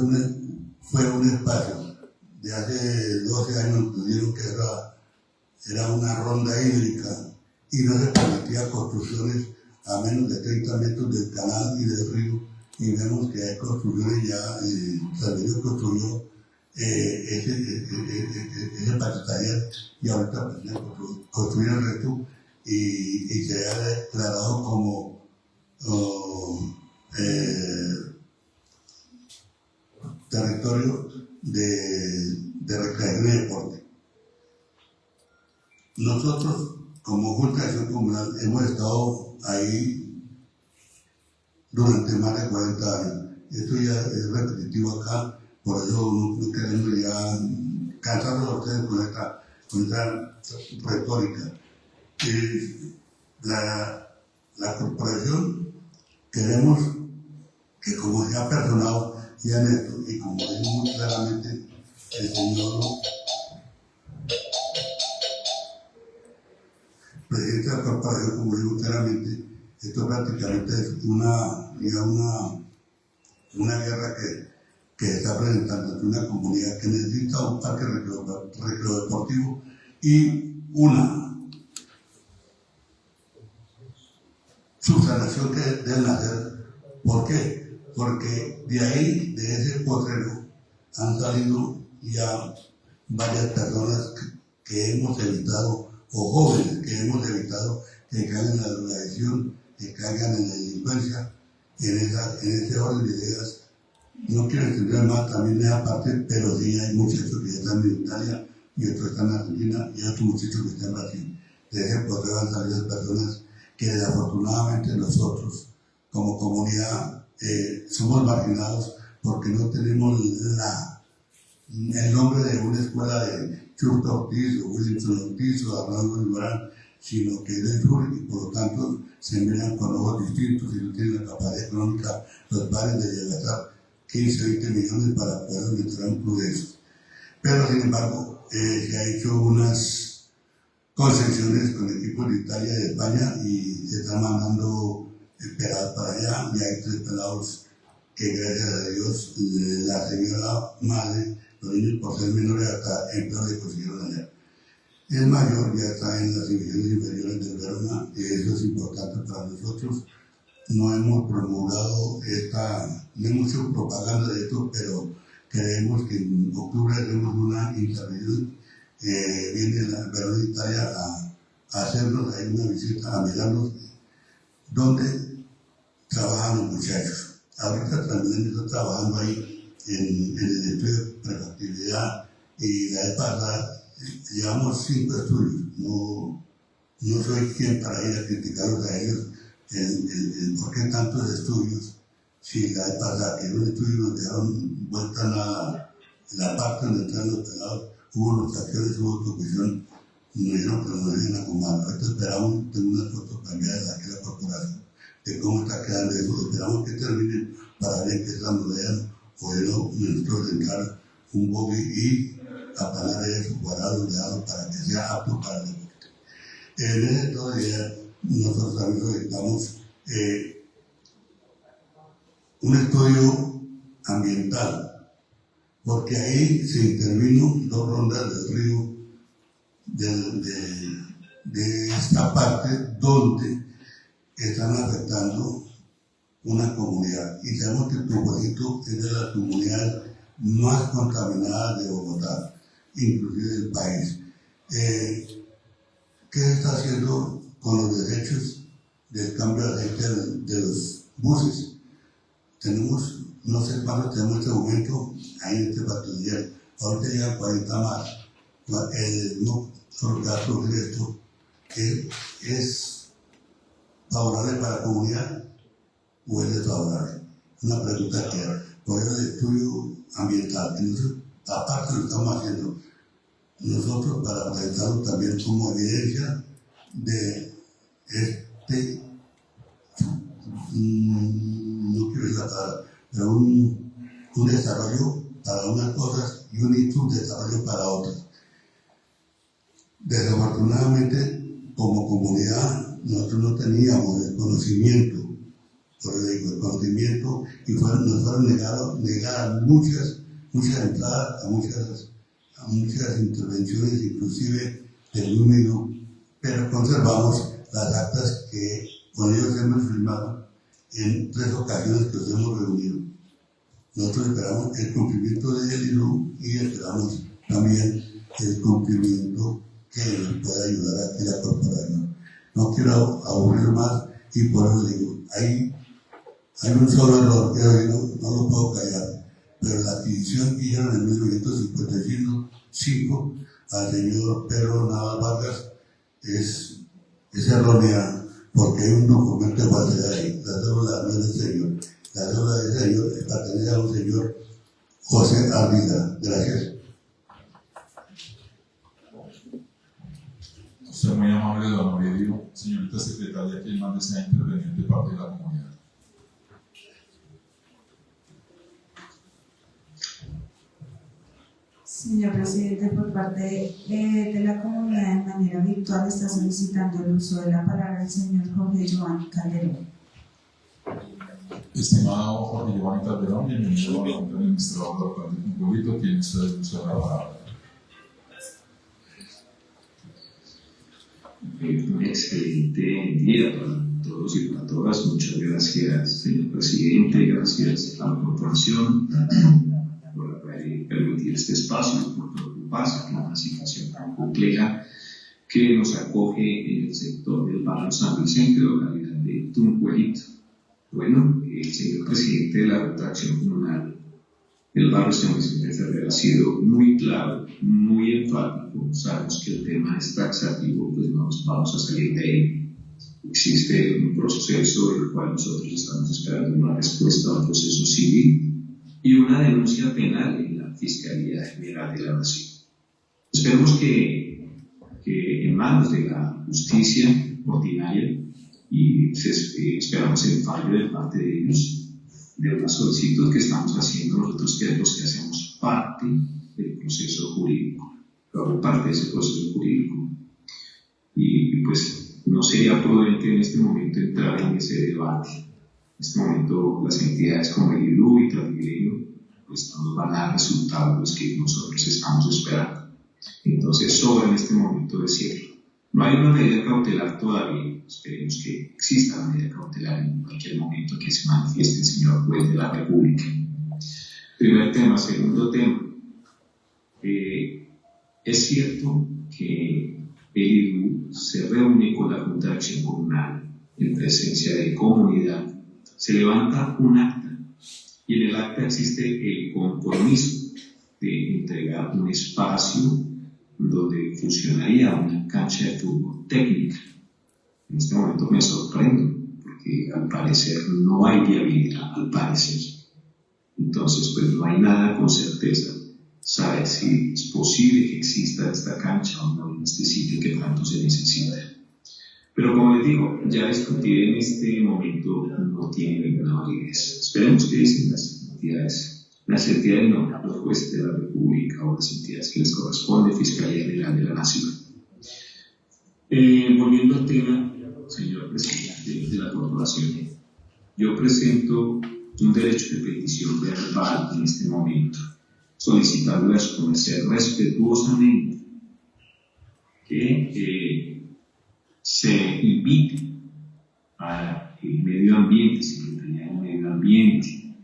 fue un espacio de hace 12 años nos dijeron que era una ronda hídrica y no se permitía construcciones a menos de 30 metros del canal y del río, y vemos que hay construcciones ya, Salverio construyó ese paquetaría y ahorita construir el resto y se ha declarado como territorio de recreación y deporte. Nosotros, como Junta de Acción Comunal, hemos estado ahí durante más de 40 años. Esto ya es repetitivo acá, por eso no queremos ya cansarlos a ustedes con esta retórica. La corporación queremos que, como se ha personado ya en esto, y como dice muy claramente el señor presidente de la corporación, como digo claramente, esto prácticamente es una guerra que se está presentando ante una comunidad que necesita un parque recreo deportivo y una subsanación que deben hacer. ¿Por qué? Porque de ahí, de ese potrero, han salido ya varias personas que hemos evitado, o jóvenes que hemos evitado que caigan en la drogadicción, que caigan en la delincuencia, en ese orden de ideas. No quiero entender más también esa parte, pero sí hay muchachos que ya están en Italia y otros están en Argentina y otros muchachos que están en Brasil. De ese potrero han salido personas que desafortunadamente nosotros, como comunidad, somos marginados porque no tenemos el nombre de una escuela de Churto Ortiz o Williamson Ortiz o Arnaldo Alvarán, sino que es del sur y por lo tanto se miran con ojos distintos y no tienen la capacidad económica los bares de gastar 15 o 20 millones para poder aumentar un club de esos. Pero sin embargo se ha hecho unas concesiones con equipos de Italia y de España y se están mandando pelados para allá, y hay 3 pelados que gracias a Dios la señora madre, los niños por ser menores hasta empleo le consiguieron allá. El mayor ya está en las divisiones inferiores del Verona, y eso es importante para nosotros. No hemos promulgado no hemos hecho propaganda de esto, pero creemos que en octubre haremos una intervención. Viene la Verona de Italia a hacernos ahí una visita, a mirarnos dónde trabajan los muchachos. Ahorita también estoy trabajando ahí en el estudio de prefactibilidad, y la vez pasada llevamos 5 estudios. No soy quien para ir a criticarlos a ellos por qué tantos estudios, si la vez pasada que en un estudio nos dejaron vuelta la parte donde están los pelados, hubo notaciones, hubo ocupación, nos dijeron que nos deben acomodar. Ahorita esperamos, tengo unas fotos cambiadas aquí en la corporación de cómo está quedando eso. Esperamos que terminen para ver que estamos lean o no, nosotros entrar un bogey y apagar eso, guardar los leados para que sea apto para el deporte. En ese todavía nosotros también solicitamos un estudio ambiental, porque ahí se intervino 2 rondas del río de esta parte donde están afectando una comunidad, y sabemos que Tucuajito es de las comunidades más contaminadas de Bogotá, inclusive del país. ¿Qué se está haciendo con los desechos del cambio de aceite de los buses? Tenemos, no sé cuántos tenemos en este momento ahí en este patrullero, ahorita llegan 40 más. No solo que va a producir esto, que es favorable para la comunidad o es desfavorable. Una pregunta que por el estudio ambiental, que nosotros, aparte lo estamos haciendo nosotros para presentarlo también como evidencia de no quiero decir la palabra, pero un desarrollo para unas cosas y un subdesarrollo para otras. Desafortunadamente, como comunidad, nosotros no teníamos el conocimiento, por el conocimiento, y nos fueron negadas muchas entradas a muchas a muchas intervenciones, inclusive del número, pero conservamos las actas que con ellos hemos firmado en 3 ocasiones que nos hemos reunido. Nosotros esperamos el cumplimiento del ILU y esperamos también el cumplimiento que nos pueda ayudar aquí la corporación. No quiero aburrir más y por eso digo, hay un solo error que hoy no lo puedo callar, pero la adquisición que hicieron en 1955 al señor Pedro Navas Vargas es errónea, porque hay un documento de falsedad ahí. La cédula no es del señor, la cédula del señor pertenece a un señor José Ardila. Gracias. Usted muy amable, don Aurelio. Señorita secretaria, ¿quién más desea intervenir de parte de la comunidad? Señor presidente, por parte de la comunidad de manera virtual está solicitando el uso de la palabra el señor Jorge Giovanni Calderón. Estimado Jorge Giovanni Calderón, bienvenido a la Junta Administradora Local de Cumplidito. Tiene usted el uso de la palabra. Un excelente día para todos y para todas. Muchas gracias, señor presidente. Gracias a la corporación por permitir este espacio, por preocuparse por una situación tan compleja que nos acoge en el sector del barrio San Vicente, localidad de Tunjuelito. Bueno, el señor presidente de la Junta de Acción Comunal del barrio San Vicente Ferrer ha sido muy claro, muy enfático. Sabemos que el tema es taxativo, pues no nos vamos a salir de ahí. Existe un proceso del cual nosotros estamos esperando una respuesta a un proceso civil y una denuncia penal en la Fiscalía General de la Nación. Esperemos que en manos de la justicia ordinaria y esperamos el fallo de parte de ellos de una solicitud que estamos haciendo nosotros, que los que hacemos parte del proceso jurídico, hago parte de ese proceso jurídico, y pues no sería prudente en este momento entrar en ese debate. En este momento las entidades como el IDU y Transmilenio pues no nos van a dar resultados que nosotros estamos esperando. Entonces sobra en este momento decirlo. No hay una medida cautelar todavía, esperemos que exista una medida cautelar en cualquier momento que se manifieste el señor juez de la República. Primer tema. Segundo tema, es cierto que el IDU se reúne con la Junta de Acción Comunal en presencia de comunidad, se levanta un acta y en el acta existe el compromiso de entregar un espacio donde funcionaría una cancha de fútbol técnica. En este momento me sorprendo porque al parecer no hay viabilidad, al parecer. Entonces pues no hay nada con certeza saber si es posible que exista esta cancha o no en este sitio que tanto se necesita. Pero como les digo, ya discutir en este momento no tiene ninguna validez. Esperemos que dicen las entidades no, los jueces de la República o las entidades que les corresponde, Fiscalía General de la Nación. Volviendo al tema, señor presidente de la corporación, yo presento un derecho de petición verbal en este momento, solicitando a su merced respetuosamente que se invite al medio ambiente, Secretaría del Medio Ambiente,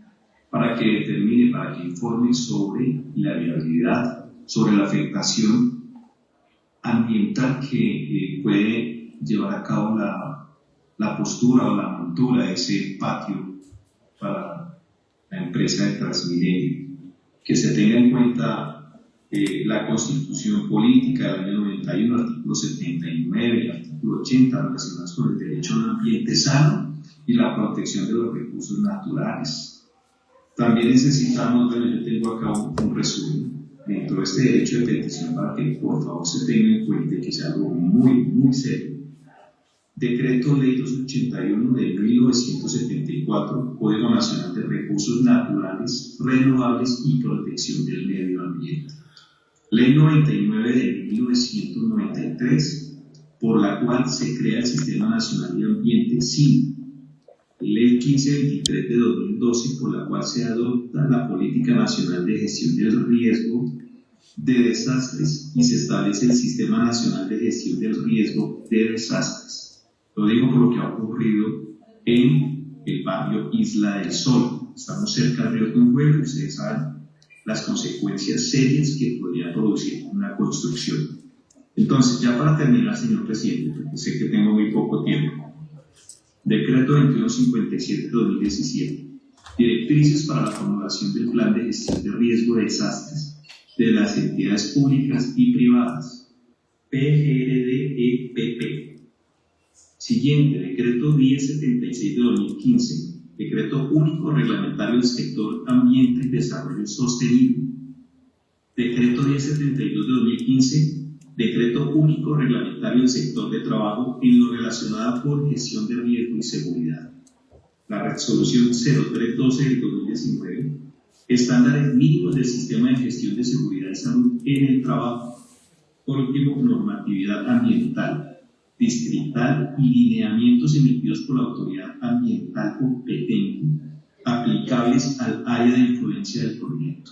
para que determine, para que informe sobre la viabilidad, sobre la afectación ambiental que puede llevar a cabo la postura o la montura de ese patio para la empresa de Transmilenio. Que se tenga en cuenta la Constitución Política del año 91, artículo 79 y artículo 80, relacionados con el derecho a un ambiente sano y la protección de los recursos naturales. También necesitamos, bueno, yo tengo acá un resumen dentro de este derecho de petición para que por favor se tenga en cuenta que es algo muy, muy serio. Decreto Ley 281 de 1974, Código Nacional de Recursos Naturales, Renovables y Protección del Medio Ambiente. Ley 99 de 1993, por la cual se crea el Sistema Nacional de Ambiente SIN. Ley 1523 de 2012, por la cual se adopta la Política Nacional de Gestión del Riesgo de desastres y se establece el Sistema Nacional de Gestión del Riesgo de Desastres. Lo digo por lo que ha ocurrido en el barrio Isla del Sol. Estamos cerca del río Tunjuelo, ustedes saben las consecuencias serias que podría producir una construcción. Entonces, ya para terminar, señor presidente, porque sé que tengo muy poco tiempo. Decreto 2157-2017. Directrices para la formulación del Plan de Gestión de Riesgo de Desastres de las entidades públicas y privadas. PGRDEPP. Siguiente, Decreto 1076-2015. Decreto Único Reglamentario del Sector Ambiente y Desarrollo Sostenible. Decreto 1072-2015. Decreto Único Reglamentario del Sector de Trabajo en lo relacionado con gestión de riesgo y seguridad. La Resolución 0312 del 2019. Estándares mínimos del Sistema de Gestión de Seguridad y Salud en el Trabajo. Por último, normatividad ambiental, distrital y lineamientos emitidos por la autoridad ambiental competente aplicables al área de influencia del proyecto.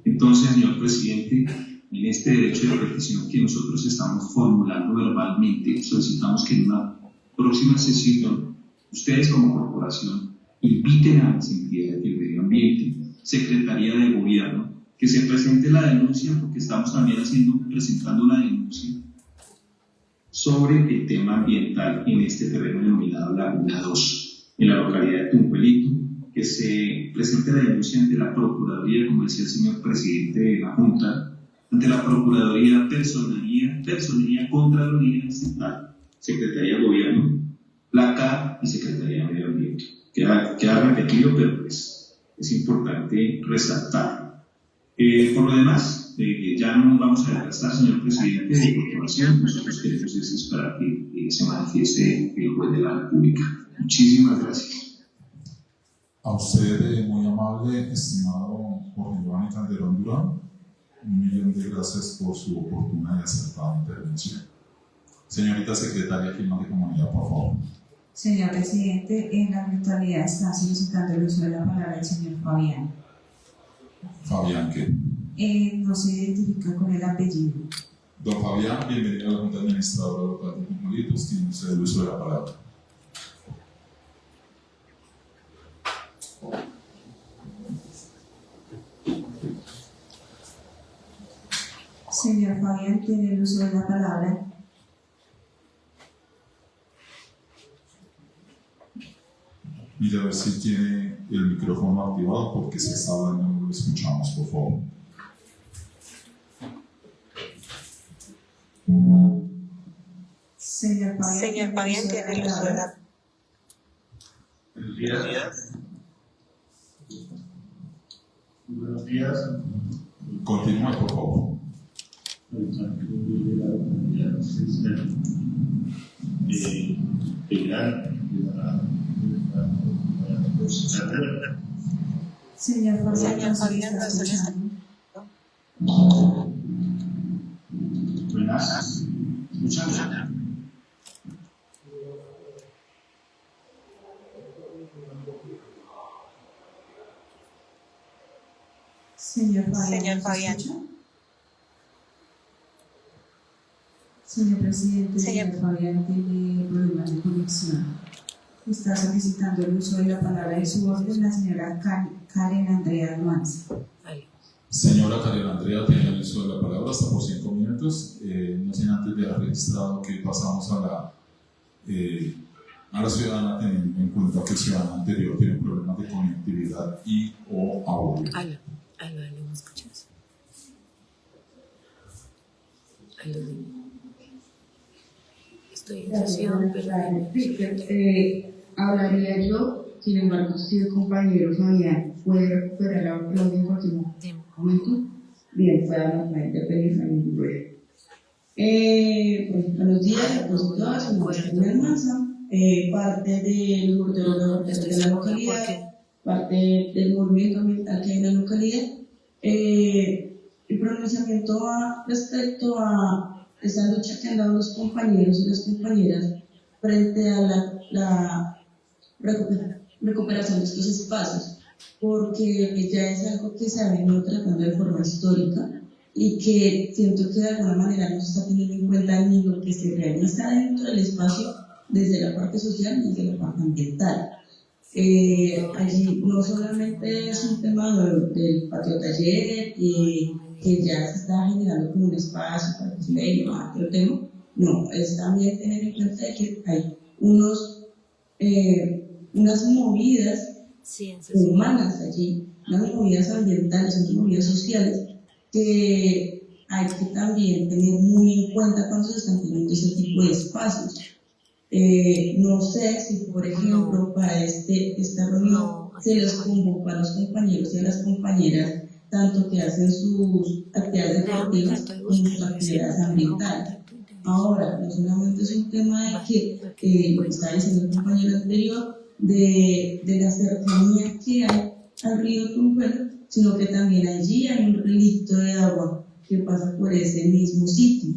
Entonces, señor presidente, en este derecho de petición que nosotros estamos formulando verbalmente, solicitamos que en una próxima sesión, ustedes como corporación inviten a las entidades del medio ambiente, Secretaría de Gobierno, que se presente la denuncia, porque estamos también presentando una denuncia sobre el tema ambiental en este terreno denominado Laguna 2, en la localidad de Tunjuelito, que se presente la denuncia ante la Procuraduría, como decía el señor presidente de la Junta, ante la Procuraduría, Personería, Contraloría Estatal, Secretaría de Gobierno, la CAR y Secretaría de Medio Ambiente. Queda repetido, pero pues es importante resaltarlo. Por lo demás, ya no vamos a desgastar, señor presidente de corporación. Nosotros queremos esperar que se manifieste el juez de la República. Muchísimas gracias. A usted, muy amable, estimado Jorge Giovanni Calderón Durán, 1.000.000 de gracias por su oportuna y acertada intervención. Señorita secretaria, firma de comunidad, por favor. Señor presidente, en la virtualidad está solicitando el uso de la palabra el señor Fabián. Fabián, ¿qué? No se identifica con el apellido. Don Fabián, bienvenido a la Junta Administradora Local de Tunjuelito. Tiene usted el uso de la palabra. Señor Fabián, tiene el uso de la palabra. Mira a ver si tiene el micrófono activado, porque se está hablando, no lo escuchamos, por favor. Señor Fabián, tiene el uso de la palabra. Buenos días. Buenos días. Continúe, por favor. Señor Fabián, ¿no está escuchando? Buenas. ¿Escuchan? Señor Fabián. Señor presidente, señor Fabián tiene problemas de conexión. Está solicitando el uso de la palabra de su orden la señora Karen Andrea Almanza. Señora Karen Andrea, tiene el uso de la palabra hasta por 5 minutos. No sin antes de haber registrado que pasamos a la ciudadana, teniendo en cuenta que el ciudadano anterior tiene problemas de conectividad y o audio. Aló, ¿me escuchas? Estoy en sesión, pero... hablaría yo, sin embargo, si el compañero Fabián puede recuperar la audio en cualquier momento. Bien, podemos intervenir, no hay ningún problema. Buenos días a todos, soy Martín Almanza, parte del ordenador de la localidad, parte del movimiento ambiental que hay en la localidad. El pronunciamiento respecto a esa lucha que han dado los compañeros y las compañeras frente a la recuperación de estos espacios, porque ya es algo que se ha venido tratando de forma histórica y que siento que de alguna manera no se está teniendo en cuenta ni lo que se realiza dentro del espacio desde la parte social ni desde la parte ambiental. Allí no solamente es un tema del patio taller que ya se está generando como un espacio para que se vea y otro tema, no, es también tener en cuenta que hay unas movidas humanas allí, unas movidas ambientales, unas movidas sociales que hay que también tener muy en cuenta cuando se están teniendo ese tipo de espacios. No sé si, por ejemplo, para esta reunión se les convoca a los compañeros y a las compañeras, tanto que hacen sus actividades deportivas como sus actividades ambientales. Ahora, no solamente es un tema de que lo que estaba diciendo el compañero anterior, de la cercanía que hay al río Tunjuelo, sino que también allí hay un relicto de agua que pasa por ese mismo sitio.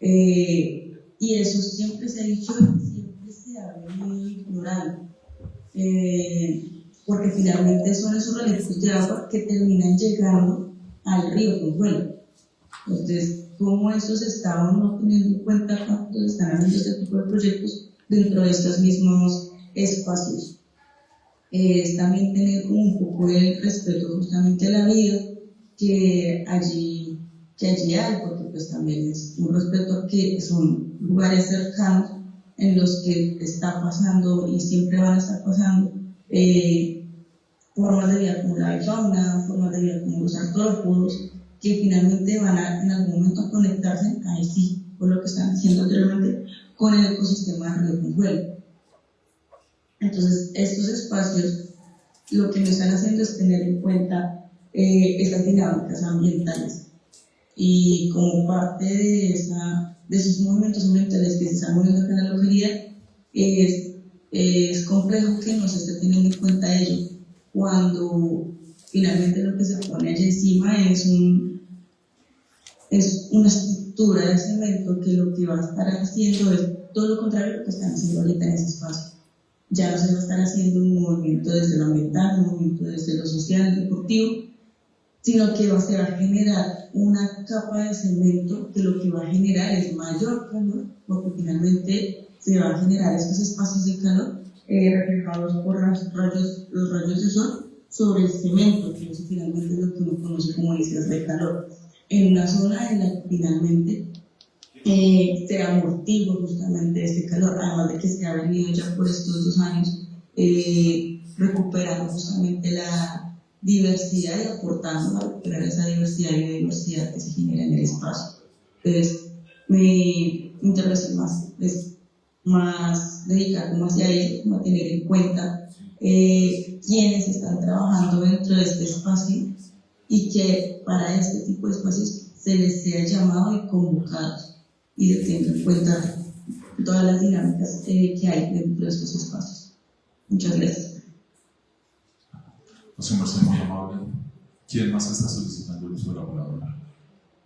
Y eso siempre se ha dicho, siempre se ha venido ignorando, porque finalmente son esos relictos de agua que terminan llegando al río Tunjuelo. Entonces, ¿cómo estos estaban no teniendo en cuenta cuando se están haciendo este tipo de proyectos dentro de estos mismos espacios? Es también tener un poco el respeto justamente a la vida que allí hay, porque pues también es un respeto a que son lugares cercanos en los que está pasando y siempre van a estar pasando formas de vida como la fauna, formas de vida como los artrópodos, que finalmente van a en algún momento a conectarse, ahí sí, por lo que están haciendo anteriormente, con el ecosistema del río Tunjuelo. Entonces, estos espacios lo que nos están haciendo es tener en cuenta esas dinámicas ambientales. Y como parte de esos movimientos ambientales que se están moviendo acá en la localidad, es complejo que no se esté teniendo en cuenta ello, cuando finalmente lo que se pone allí encima es una estructura de cemento que lo que va a estar haciendo es todo lo contrario a lo que están haciendo ahorita en ese espacio. Ya no se va a estar haciendo un movimiento desde lo ambiental, un movimiento desde lo social, deportivo, sino que se va a generar una capa de cemento que lo que va a generar es mayor calor, porque finalmente se van a generar estos espacios de calor reflejados por los rayos de sol sobre el cemento, que eso finalmente es lo que uno conoce como islas de calor, en una zona en la que finalmente se amortigua justamente este calor, además de que se ha venido ya por estos 2 años recuperando justamente la diversidad y aportando a recuperar esa diversidad y biodiversidad que se genera en el espacio. Entonces, mi intervención es más dedicada como hacia ello, como a tener en cuenta quienes están trabajando dentro de este espacio y que para este tipo de espacios se les sea llamado y convocados y de tener en cuenta todas las dinámicas que hay dentro de estos espacios. Muchas gracias. José Merced, muy amable. ¿Quién más está solicitando el uso de la palabra?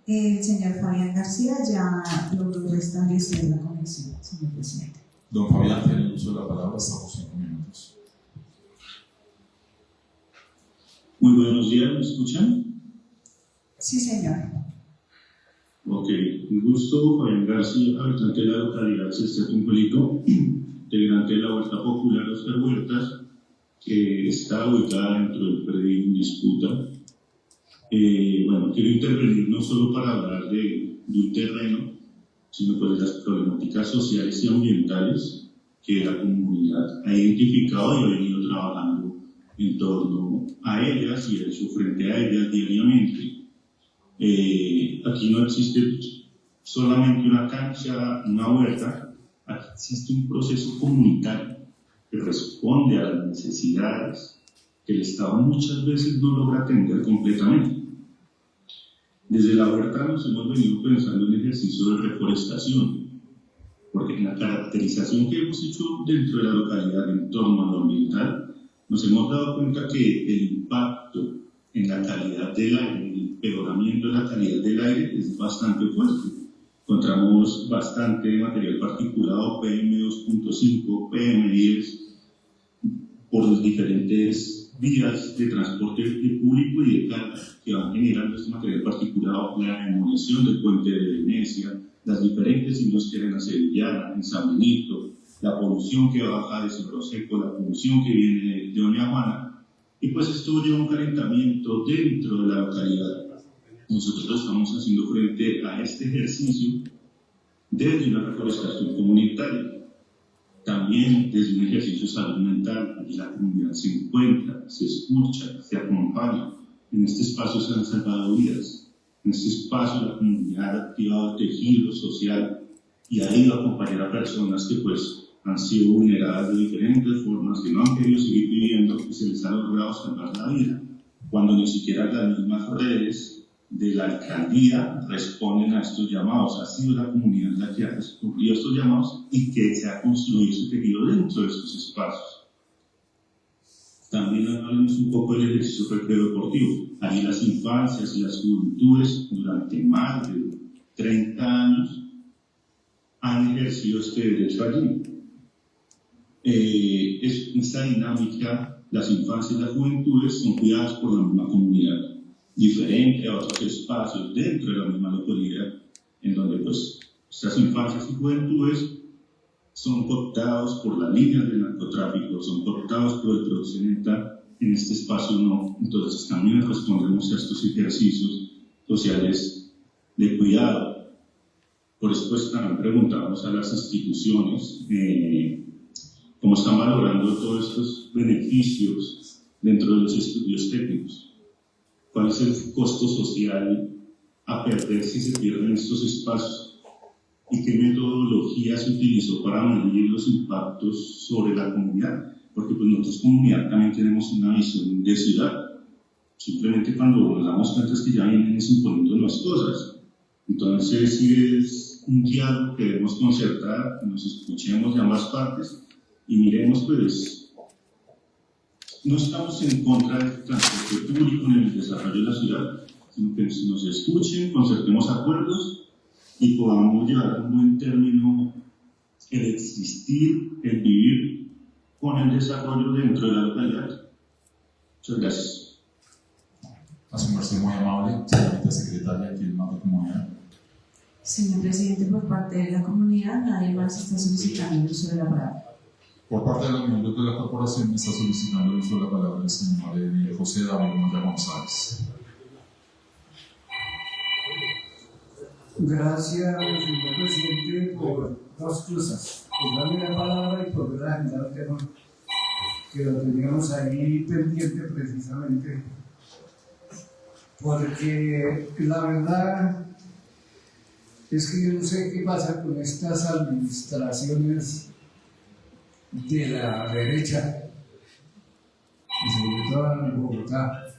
El señor Fabián García ya logró restablecer la conexión, señor presidente. Don Fabián tiene el uso de la palabra hasta por 5 minutos. Muy buenos días, ¿me escuchan? Sí, señor. Ok, un gusto, Fabián García, habitante de la localidad de Tunjuelito, integrante de la Huerta Popular Oscar Huertas, que está ubicada dentro del predio en disputa. Bueno, quiero intervenir no solo para hablar de un terreno, sino pues de las problemáticas sociales y ambientales que la comunidad ha identificado y ha venido trabajando en torno a ellas y en su frente a ellas diariamente. Aquí no existe solamente una cancha, una huerta, aquí existe un proceso comunitario que responde a las necesidades que el Estado muchas veces no logra atender completamente. Desde la huerta nos hemos venido pensando en el ejercicio de reforestación, porque en la caracterización que hemos hecho dentro de la localidad en torno a lo ambiental, nos hemos dado cuenta que el impacto en la calidad del aire, el empeoramiento de la calidad del aire es bastante fuerte. Encontramos bastante material particulado, PM2.5, PM10, por los diferentes vías de transporte público y de carga que van generando este material particulado, la demolición del puente de Venecia, las diferentes industrias en la Sevillana, en San Benito, la polución que baja de Cerro Seco, la polución que viene de Doña Juana, y pues esto lleva a un calentamiento dentro de la localidad. Nosotros estamos haciendo frente a este ejercicio desde una reforestación comunitaria, también desde un ejercicio de salud mental. Aquí la comunidad se encuentra, se escucha, se acompaña. En este espacio se han salvado vidas. En este espacio la comunidad ha activado el tejido social y ha ido a acompañar a personas que pues han sido vulneradas de diferentes formas, que no han querido seguir viviendo, que se les ha logrado salvar la vida, cuando ni siquiera las mismas redes de la alcaldía responden a estos llamados. Ha sido la comunidad la que ha respondido a estos llamados y que se ha construido ese tejido dentro de estos espacios. También hablamos un poco del ejercicio recreo deportivo. Allí las infancias y las juventudes durante más de 30 años han ejercido este derecho allí. Esta dinámica, las infancias y las juventudes son cuidadas por la misma comunidad, diferente a otros espacios dentro de la misma localidad, en donde pues estas infancias y juventudes son cooptados por las líneas del narcotráfico, son cooptados por el proxeneta. En este espacio no. Entonces también respondemos a estos ejercicios sociales de cuidado. Por eso pues también preguntamos a las instituciones cómo están valorando todos estos beneficios dentro de los estudios técnicos. ¿Cuál es el costo social a perder si se pierden estos espacios? ¿Y qué metodología se utilizó para medir los impactos sobre la comunidad? Porque pues nosotros comunidad también tenemos una visión de ciudad. Simplemente cuando nos damos cuenta es que ya vienen imponiendo las cosas. Entonces sí es un diálogo que debemos concertar, nos escuchemos de ambas partes y miremos pues, no estamos en contra del transporte público ni del desarrollo de la ciudad, sino que nos escuchen, concertemos acuerdos y podamos llevar a un buen término el existir, el vivir con el desarrollo dentro de la localidad. Muchas gracias. Hace un merced muy amable, señorita secretaria, ¿quién más de comunidad? Señor presidente, por parte de la comunidad, nadie más está solicitando el uso de la palabra. Por parte de los miembros de la corporación, me está solicitando el uso de la palabra el señor José David Moya González. Gracias, señor presidente, por dos cosas. Por darme la palabra y por ver agendar el tema que lo teníamos ahí pendiente precisamente. Porque la verdad es que yo no sé qué pasa con estas administraciones de la derecha, y sobre todo en Bogotá,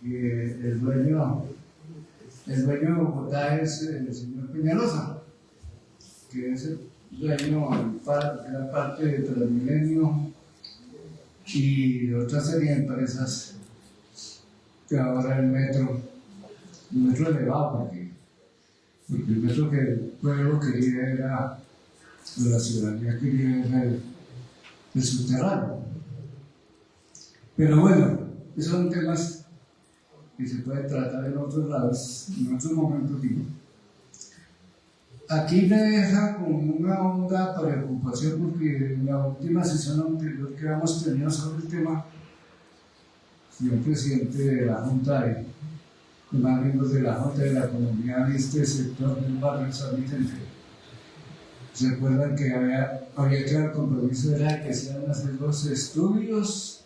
que el dueño de Bogotá es el señor Peñalosa, que es el dueño de gran parte de Transmilenio y de otra serie de empresas, que ahora el metro elevado, porque el metro que el pueblo quería era, de la ciudadanía quería era el subterráneo. Pero bueno, esos son temas que se pueden tratar en otros lados, en otros momentos. Aquí me deja con una honda preocupación porque en la última sesión anterior que hemos tenido sobre el tema, señor presidente de la Junta y más miembros de la Junta de la Comunidad de este sector del barrio San Vicente, ¿se acuerdan que había que el compromiso era que se iban a hacer los estudios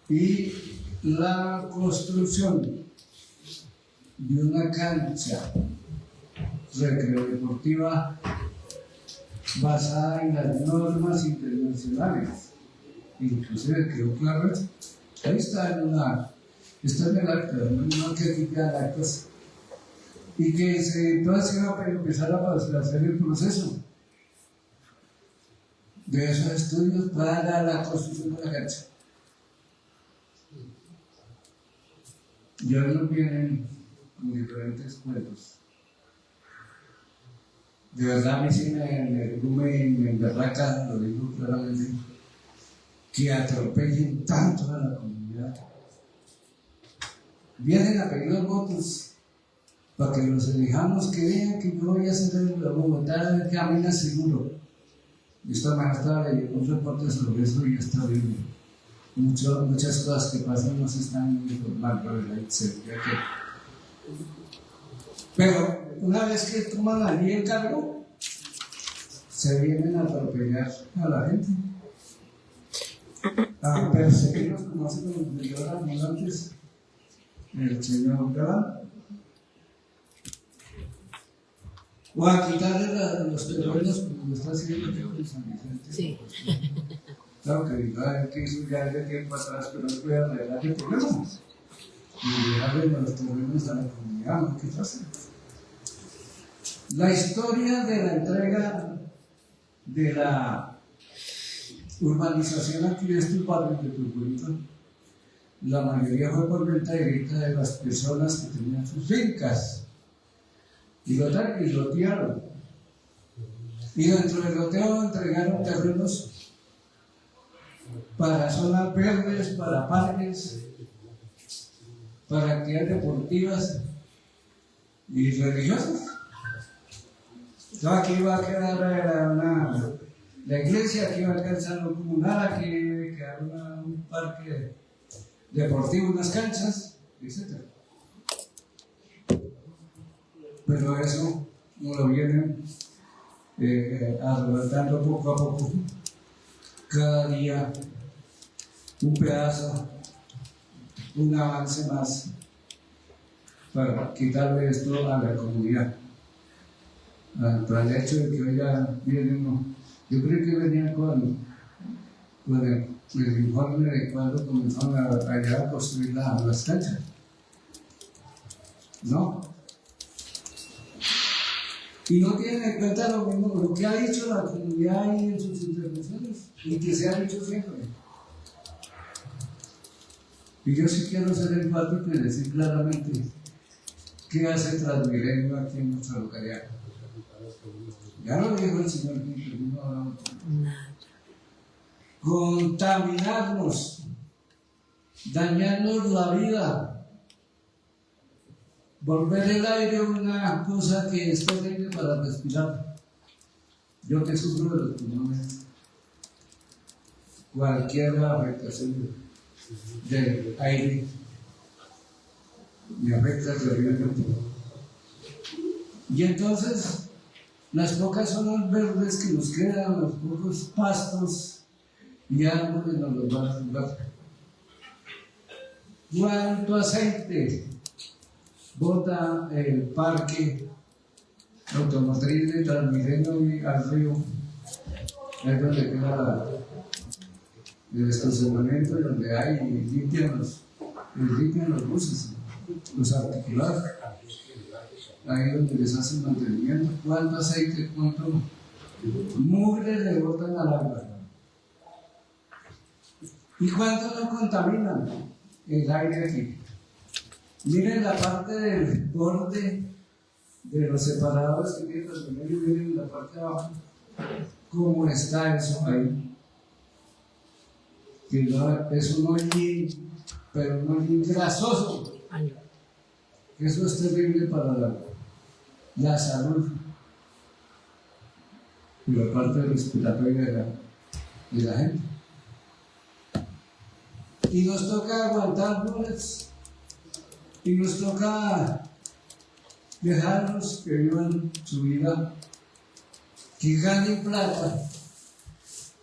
y la construcción de una cancha recreo deportiva basada en las normas internacionales? Inclusive quedó claro, ahí está en el acta, no que aquí quedan actas, y que entonces se iba a empezar a hacer el proceso de esos estudios para la construcción de la cancha. Ya nos vienen con diferentes cuentos. De verdad, a mí sí me emberraca, lo digo claramente, que atropellen tanto a la comunidad. Vienen a pedir los votos para que los elijamos, que vean que yo voy a hacer el Bogotá camina seguro. Esta mañana estaba leyendo un reporte sobre eso y está viendo muchas cosas que pasan no se están informando de la inseguridad. Pero una vez que toman allí el cargo, se vienen a atropellar a la gente, a perseguirlos como hace con el señor antes, el señor Galán, o a quitarle los terrenos como lo está haciendo el San Vicente. Sí. Claro que hizo ya de tiempo atrás, pero no puede arreglar el problema y dejarle los terrenos a la comunidad, ¿no? ¿Qué pasa? La historia de la entrega de la urbanización aquí de estos barrios de Turburito, la mayoría fue por venta directa de las personas que tenían sus fincas y lotearon. Y dentro del loteo entregaron terrenos para zonas verdes, para parques, para actividades deportivas y religiosas. Entonces aquí va a quedar la iglesia, aquí va a alcanzar lo comunal, aquí va a quedar un parque deportivo, unas canchas, etc. Pero eso nos lo vienen arrebatando poco a poco, cada día un pedazo, un avance más para quitarle esto a la comunidad. Para el hecho de que hoy ya vienen, yo creo que venían con el informe de cuando comenzaron a construir las canchas, ¿no? Y no tienen en cuenta lo que ha dicho la comunidad ahí en sus intervenciones y que se ha dicho siempre. Y yo sí quiero ser enfático y decir claramente qué hace Transmilenio aquí en nuestra localidad. Ya lo dijo el señor Quinto, contaminarnos, dañarnos la vida, volver el aire una cosa que es terrible para respirar. Yo que sufro de los pulmones, cualquier afectación del aire me afecta terriblemente. Y entonces, las pocas zonas verdes que nos quedan, los pocos pastos y árboles nos los van a tumbar. ¿Cuánto aceite bota el parque automotriz de Transmilenio y al río? Es donde queda el estacionamiento, donde hay y limpian los buses, los articulados. Ahí donde les hacen mantenimiento. ¿Cuánto aceite, cuánto mugre le botan al agua? ¿Y cuánto no contaminan el aire aquí? Miren la parte del borde de los separadores que tienen los primeros, miren la parte de abajo, cómo está eso ahí. Que no, es un hollín, pero un hollín grasoso. Eso es terrible para la salud y la parte respiratoria de la gente. Y nos toca aguantar bullets y nos toca dejarlos que vivan su vida, que ganen plata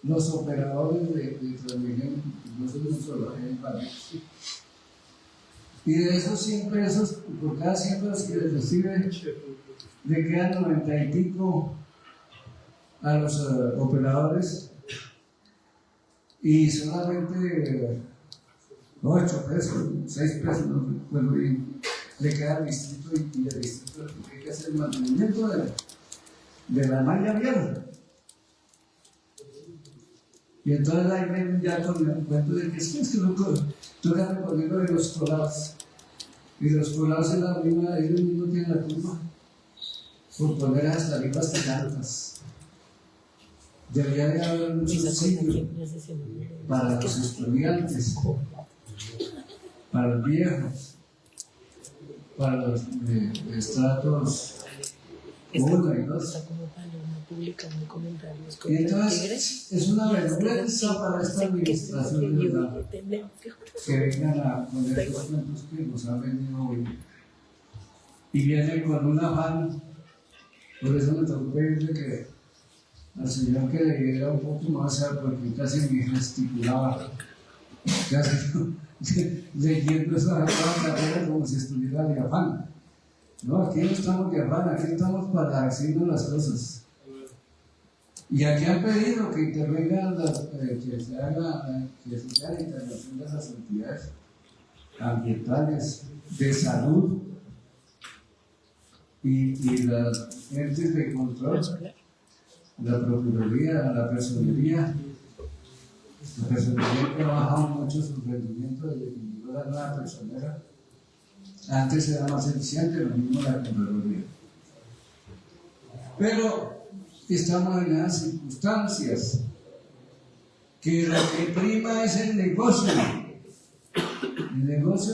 los operadores de Transmilenio, no son solo en país. Y de esos 100 pesos, por cada 100 pesos que les recibe, le quedan 90 y pico a los operadores y solamente 8 pesos, 6 pesos, no recuerdo bien, le queda al distrito y al distrito porque hay que hacer el mantenimiento de la malla vieja. Y entonces ahí ven ya con el cuento de que es que loco, toca recorriendo de los colados. Y los colados en la rima, ellos mismos tienen la culpa por poner hasta arriba hasta altas. debería de haber un subsidio para los estudiantes, para los viejos, para los estratos 1 y 2. Y entonces es una vergüenza para esta administración, ¿verdad?, que vengan a poner estos cuentos que nos han venido hoy. Y vienen con un afán. Por eso me tocó pedirle que al señor que le diera un poco más, porque casi me gesticulaba, casi leyendo esa carrera como si estuviera de afán. No, aquí no estamos de afán, aquí estamos para decirnos las cosas. Y aquí han pedido que intervengan que se haga la intervención de las entidades ambientales, de salud y las entes de control, la Procuraduría, la Personería. La Personería que ha bajado mucho su rendimiento desde que llegó la nueva personera. Antes era más eficiente, lo mismo la Contraloría. Pero estamos en las circunstancias que lo que prima es el negocio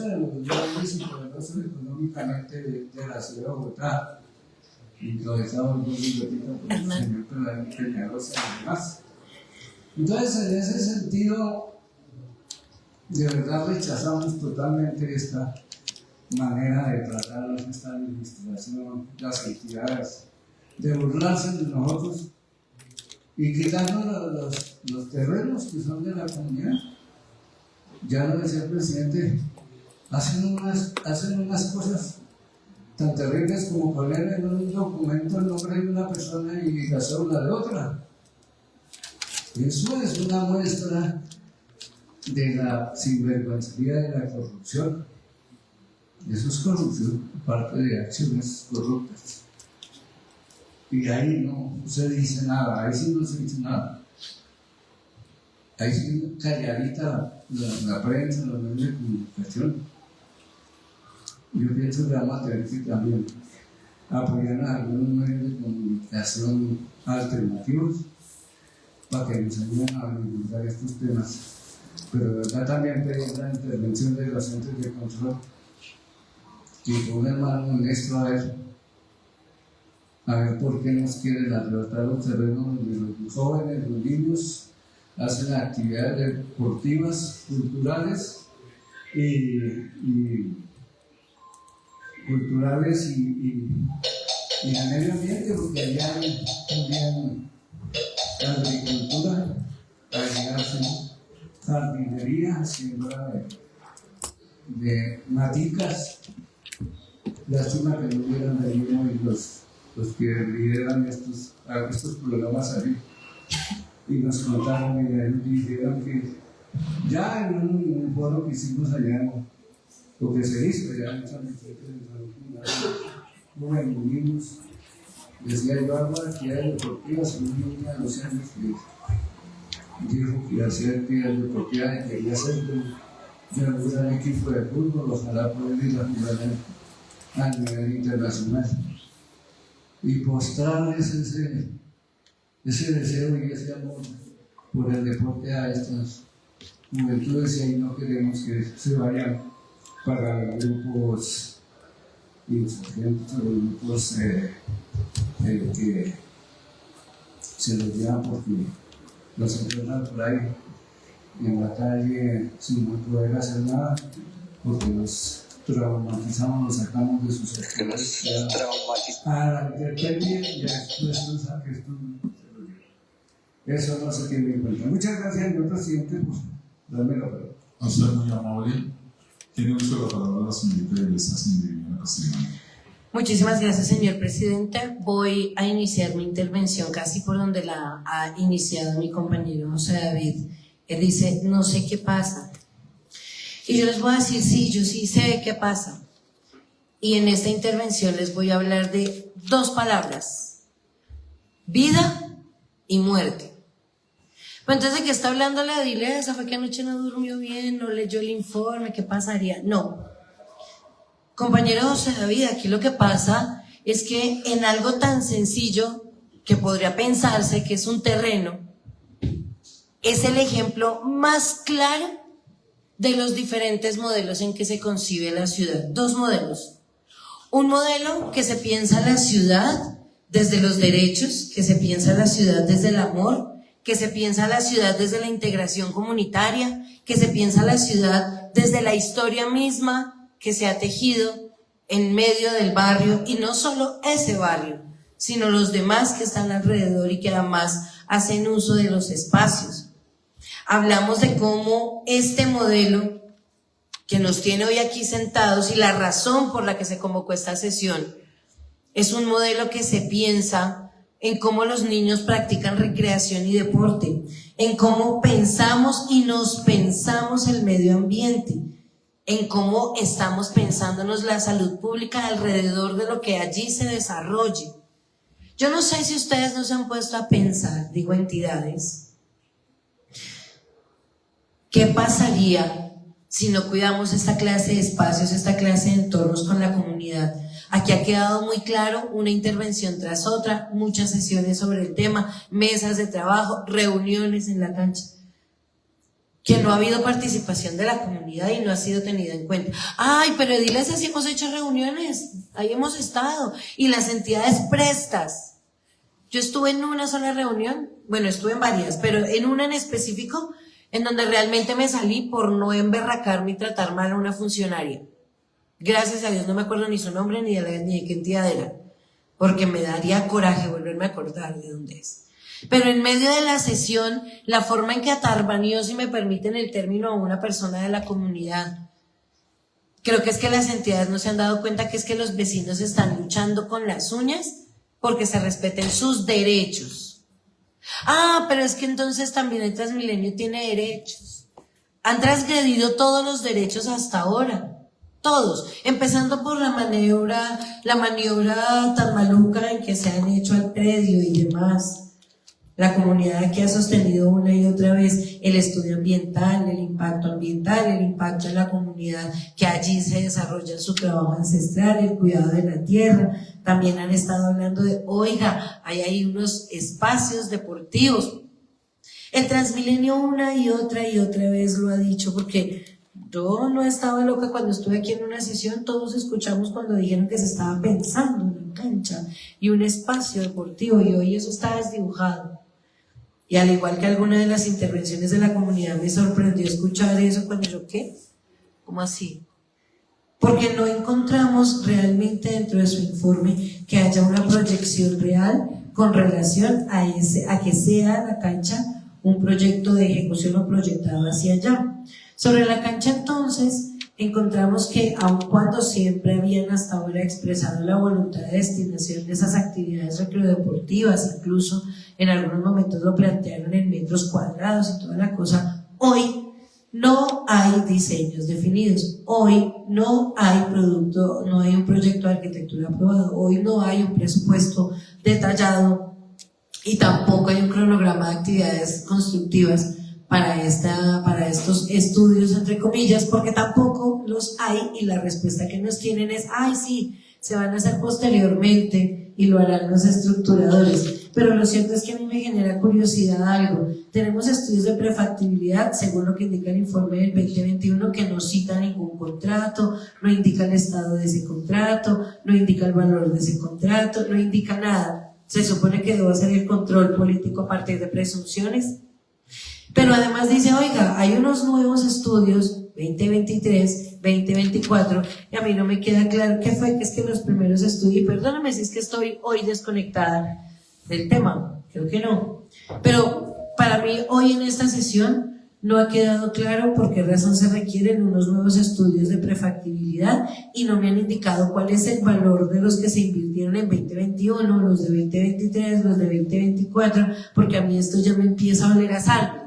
de los grandes y poderosos económicamente de la ciudad de Bogotá, y lo estamos viendo por el señor Peñalosa y demás. Entonces, en ese sentido, de verdad rechazamos totalmente esta manera de tratarnos, esta administración, las entidades, de burlarse de nosotros y quitarnos los terrenos que son de la comunidad. Ya lo decía el presidente, hacen unas cosas tan terribles como poner en un documento el nombre de una persona y la cédula de otra. Eso es una muestra de la sinvergüencería de la corrupción. Eso es corrupción, parte de acciones corruptas. Y ahí no se dice nada, ahí sí no se dice nada. Ahí sí calladita la prensa, los medios de comunicación. Yo pienso que vamos a tener que también apoyar a algunos medios de comunicación alternativos para que nos ayuden a divulgar estos temas. Pero de verdad también pedir la intervención de los entes de control y con un hermano honesto a ver por qué nos quieren arrebatar los terrenos donde los jóvenes, los niños hacen actividades deportivas, culturales y el medio ambiente, porque allá hay también agricultura, allá hacen jardinería, siembra de maticas. Lástima que no hubieran venido hoy los que lideran estos programas ahí y nos contaron y dijeron que ya en un foro que hicimos allá, lo que se hizo ya en San Vicente de San Juvenil, decía yo algo de actividades deportivas, una niña de 12 años que dijo que hacía actividades deportivas y quería hacer de un gran equipo de fútbol, ojalá poder ir a jugar a nivel internacional y mostrarles ese deseo y ese amor por el deporte a estas juventudes, y ahí no queremos que se vayan para grupos insurgentes o grupos que se los llevan porque los entrenan por ahí en la calle sin poder hacer nada, porque los traumatizamos, los sacamos de sus actividades a la intemperie y expuestos a que esto eso no se tiene en cuenta. Muchas gracias, señor presidente, por darme la palabra. A usted muy amable. Tiene uso de la palabra la señorita de Viviana Castellano. Muchísimas gracias, señor presidente. Voy a iniciar mi intervención casi por donde la ha iniciado mi compañero José David. Él dice, no sé qué pasa. Y yo les voy a decir, sí, yo sí sé qué pasa. Y en esta intervención les voy a hablar de dos palabras: vida y muerte. Pero entonces, ¿de qué está hablando la Dilesa? ¿Fue que anoche no durmió bien? ¿No leyó el informe? ¿Qué pasaría? No. Compañero José David, aquí lo que pasa es que en algo tan sencillo que podría pensarse que es un terreno, es el ejemplo más claro de los diferentes modelos en que se concibe la ciudad. Dos modelos. Un modelo que se piensa la ciudad desde los derechos, que se piensa la ciudad desde el amor, que se piensa la ciudad desde la integración comunitaria, que se piensa la ciudad desde la historia misma que se ha tejido en medio del barrio, y no solo ese barrio, sino los demás que están alrededor y que además hacen uso de los espacios. Hablamos de cómo este modelo que nos tiene hoy aquí sentados y la razón por la que se convocó esta sesión es un modelo que se piensa en cómo los niños practican recreación y deporte, en cómo pensamos y nos pensamos el medio ambiente, en cómo estamos pensándonos la salud pública alrededor de lo que allí se desarrolle. Yo no sé si ustedes no se han puesto a pensar, digo entidades, ¿qué pasaría si no cuidamos esta clase de espacios, esta clase de entornos con la comunidad? Aquí ha quedado muy claro, una intervención tras otra, muchas sesiones sobre el tema, mesas de trabajo, reuniones en la cancha, que no ha habido participación de la comunidad y no ha sido tenida en cuenta. Ay, pero diles así, hemos hecho reuniones, ahí hemos estado, y las entidades prestas. Yo estuve en una sola reunión, bueno, estuve en varias, pero en una en específico, en donde realmente me salí por no emberracarme y tratar mal a una funcionaria. Gracias a Dios no me acuerdo ni su nombre ni de qué entidad era, porque me daría coraje volverme a acordar de dónde es. Pero en medio de la sesión, la forma en que atarbaneó, si me permiten el término, a una persona de la comunidad, creo que es que las entidades no se han dado cuenta que es que los vecinos están luchando con las uñas porque se respeten sus derechos. Ah, pero es que entonces también el Transmilenio tiene derechos. Han transgredido todos los derechos hasta ahora. Todos, empezando por la maniobra tan maluca en que se han hecho al predio y demás. La comunidad que ha sostenido una y otra vez el estudio ambiental, el impacto en la comunidad, que allí se desarrolla su trabajo ancestral, el cuidado de la tierra. También han estado hablando de, oiga, hay unos espacios deportivos. El Transmilenio una y otra vez lo ha dicho, porque yo no estaba loca cuando estuve aquí en una sesión, todos escuchamos cuando dijeron que se estaba pensando en una cancha y un espacio deportivo, y hoy eso está desdibujado. Y al igual que alguna de las intervenciones de la comunidad, me sorprendió escuchar eso cuando yo, ¿qué? ¿Cómo así? Porque no encontramos realmente dentro de su informe que haya una proyección real con relación a que sea la cancha un proyecto de ejecución o proyectado hacia allá. Sobre la cancha, entonces, encontramos que aun cuando siempre habían hasta ahora expresado la voluntad de destinación de esas actividades recreodeportivas, incluso en algunos momentos lo plantearon en metros cuadrados y toda la cosa, hoy no hay diseños definidos, hoy no hay producto, no hay un proyecto de arquitectura aprobado, hoy no hay un presupuesto detallado y tampoco hay un cronograma de actividades constructivas para estos estudios, entre comillas, porque tampoco los hay, y la respuesta que nos tienen es, ay sí, se van a hacer posteriormente y lo harán los estructuradores. Pero lo cierto es que a mí me genera curiosidad algo. Tenemos estudios de prefactibilidad, según lo que indica el informe del 2021, que no cita ningún contrato, no indica el estado de ese contrato, no indica el valor de ese contrato, no indica nada. Se supone que debo hacer el control político a partir de presunciones. Pero además dice, oiga, hay unos nuevos estudios, 2023, 2024, y a mí no me queda claro qué fue, que es que los primeros estudios, y perdóname si es que estoy hoy desconectada del tema, creo que no, pero para mí hoy en esta sesión no ha quedado claro por qué razón se requieren unos nuevos estudios de prefactibilidad y no me han indicado cuál es el valor de los que se invirtieron en 2021, los de 2023, los de 2024, porque a mí esto ya me empieza a oler a sangre,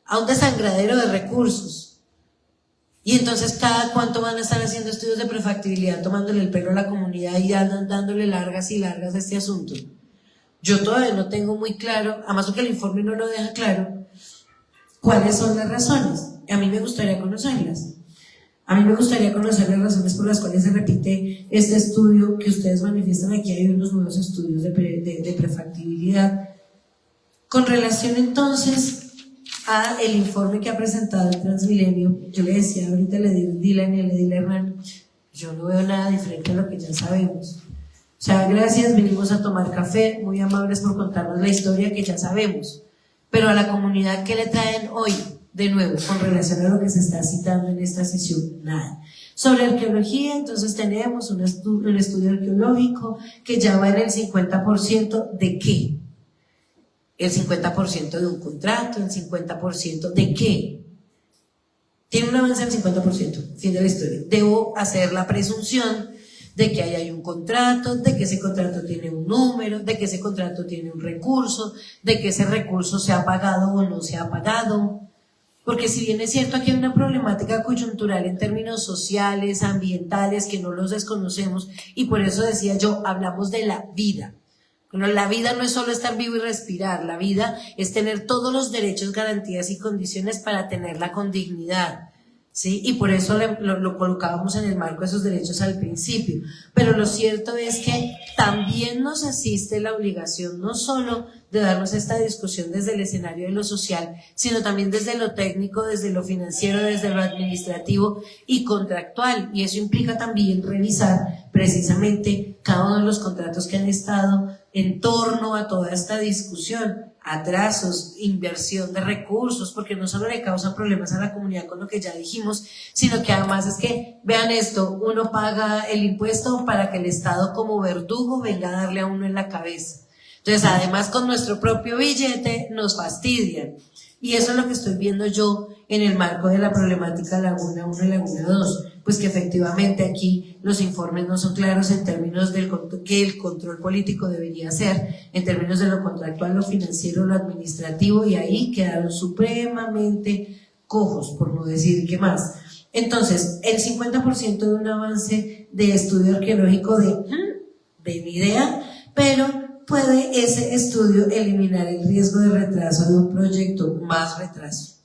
a un desangradero de recursos. Y entonces, ¿cada cuánto van a estar haciendo estudios de prefactibilidad, tomándole el pelo a la comunidad y dándole largas y largas a este asunto? Yo todavía no tengo muy claro, además porque el informe no lo deja claro, cuáles son las razones. A mí me gustaría conocerlas. A mí me gustaría conocer las razones por las cuales se repite este estudio que ustedes manifiestan aquí. Hay unos nuevos estudios de prefactibilidad. Con relación entonces a el informe que ha presentado el Transmilenio, yo le decía ahorita a Dylan y a Edil Hernán, yo no veo nada diferente a lo que ya sabemos. O sea, gracias, venimos a tomar café, muy amables por contarnos la historia que ya sabemos. Pero a la comunidad, ¿qué le traen hoy? De nuevo, con relación a lo que se está citando en esta sesión, nada. Sobre arqueología, entonces tenemos un estudio arqueológico que ya va en el 50% de ¿qué? El 50% de un contrato, el 50% de ¿qué? Tiene un avance del 50%, fin de la historia. Debo hacer la presunción de que ahí hay un contrato, de que ese contrato tiene un número, de que ese contrato tiene un recurso, de que ese recurso se ha pagado o no se ha pagado. Porque si bien es cierto, aquí hay una problemática coyuntural en términos sociales, ambientales, que no los desconocemos, y por eso decía yo, hablamos de la vida. Bueno, la vida no es solo estar vivo y respirar, la vida es tener todos los derechos, garantías y condiciones para tenerla con dignidad, ¿sí? Y por eso lo colocábamos en el marco de esos derechos al principio. Pero lo cierto es que también nos asiste la obligación no solo de darnos esta discusión desde el escenario de lo social, sino también desde lo técnico, desde lo financiero, desde lo administrativo y contractual. Y eso implica también revisar precisamente cada uno de los contratos que han estado en torno a toda esta discusión, atrasos, inversión de recursos, porque no solo le causan problemas a la comunidad con lo que ya dijimos, sino que además es que, vean esto, uno paga el impuesto para que el Estado como verdugo venga a darle a uno en la cabeza. Entonces, además con nuestro propio billete nos fastidian. Y eso es lo que estoy viendo yo en el marco de la problemática Laguna 1 y Laguna 2, pues que efectivamente aquí los informes no son claros en términos del que el control político debería ser, en términos de lo contractual, lo financiero, lo administrativo, y ahí quedaron supremamente cojos, por no decir qué más. Entonces, el 50% de un avance de estudio arqueológico de ni idea, pero puede ese estudio eliminar el riesgo de retraso de un proyecto, más retraso.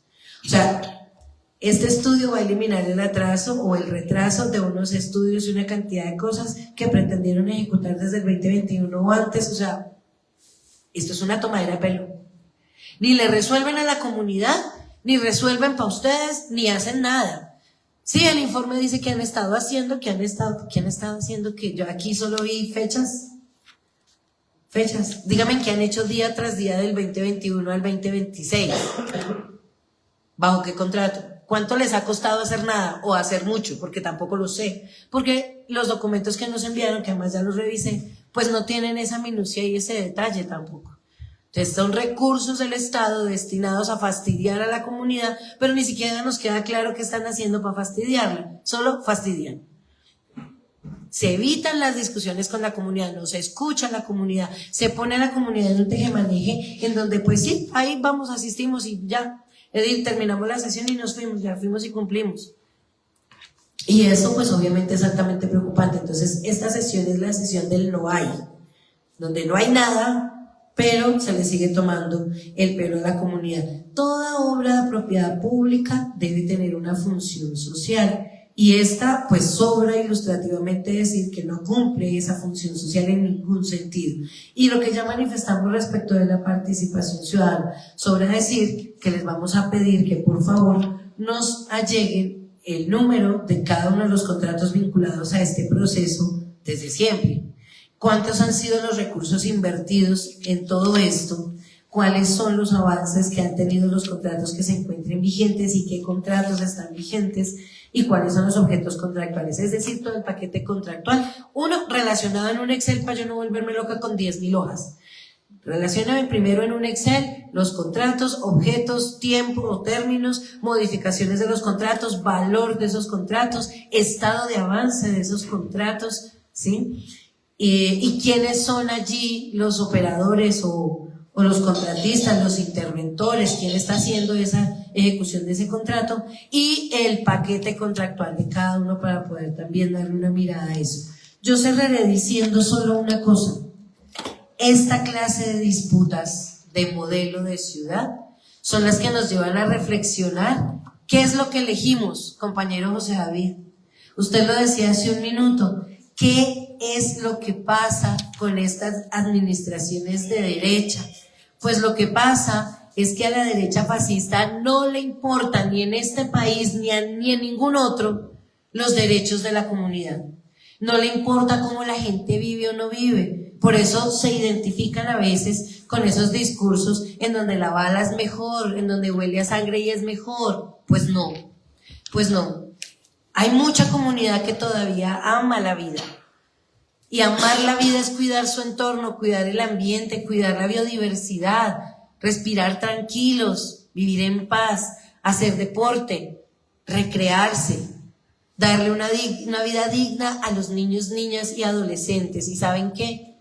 O sea, este estudio va a eliminar el atraso o el retraso de unos estudios y una cantidad de cosas que pretendieron ejecutar desde el 2021 o antes. O sea, esto es una tomadera de pelo. Ni le resuelven a la comunidad, ni resuelven para ustedes, ni hacen nada. Sí, el informe dice que han estado haciendo, que han estado haciendo, que yo aquí solo vi fechas. Dígame qué han hecho día tras día del 2021 al 2026. ¿Bajo qué contrato? ¿Cuánto les ha costado hacer nada o hacer mucho? Porque tampoco lo sé. Porque los documentos que nos enviaron, que además ya los revisé, pues no tienen esa minucia y ese detalle tampoco. Entonces son recursos del Estado destinados a fastidiar a la comunidad, pero ni siquiera nos queda claro qué están haciendo para fastidiarla. Solo fastidian. Se evitan las discusiones con la comunidad, no se escucha a la comunidad, se pone a la comunidad en un tejemaneje en donde pues sí, ahí vamos, asistimos y ya, Edil, terminamos la sesión y nos fuimos, ya fuimos y cumplimos. Y eso pues obviamente es altamente preocupante. Entonces esta sesión es la sesión del no hay, donde no hay nada, pero se le sigue tomando el pelo a la comunidad. Toda obra de propiedad pública debe tener una función social. Y esta, pues, sobra ilustrativamente decir que no cumple esa función social en ningún sentido. Y lo que ya manifestamos respecto de la participación ciudadana, sobra decir que les vamos a pedir que por favor nos alleguen el número de cada uno de los contratos vinculados a este proceso desde siempre. ¿Cuántos han sido los recursos invertidos en todo esto? ¿Cuáles son los avances que han tenido los contratos que se encuentren vigentes y qué contratos están vigentes? ¿Y cuáles son los objetos contractuales? Es decir, todo el paquete contractual. Uno, relacionado en un Excel para yo no volverme loca con 10.000 hojas. Relacióname primero en un Excel los contratos, objetos, tiempo o términos, modificaciones de los contratos, valor de esos contratos, estado de avance de esos contratos, ¿sí? Y quiénes son allí los operadores o los contratistas, los interventores, quién está haciendo esa ejecución de ese contrato, y el paquete contractual de cada uno para poder también darle una mirada a eso. Yo cerraré diciendo solo una cosa: esta clase de disputas de modelo de ciudad son las que nos llevan a reflexionar ¿Qué es lo que elegimos, compañero José David? Usted lo decía hace un minuto. ¿Qué es lo que pasa con estas administraciones de derecha? Pues lo que pasa es que a la derecha fascista no le importa ni en este país ni en ningún otro los derechos de la comunidad. No le importa cómo la gente vive o no vive. Por eso se identifican a veces con esos discursos en donde la bala es mejor, en donde huele a sangre y es mejor. Pues no. Hay mucha comunidad que todavía ama la vida. Y amar la vida es cuidar su entorno, cuidar el ambiente, cuidar la biodiversidad, respirar tranquilos, vivir en paz, hacer deporte, recrearse, darle una vida digna a los niños, niñas y adolescentes. ¿Y saben qué?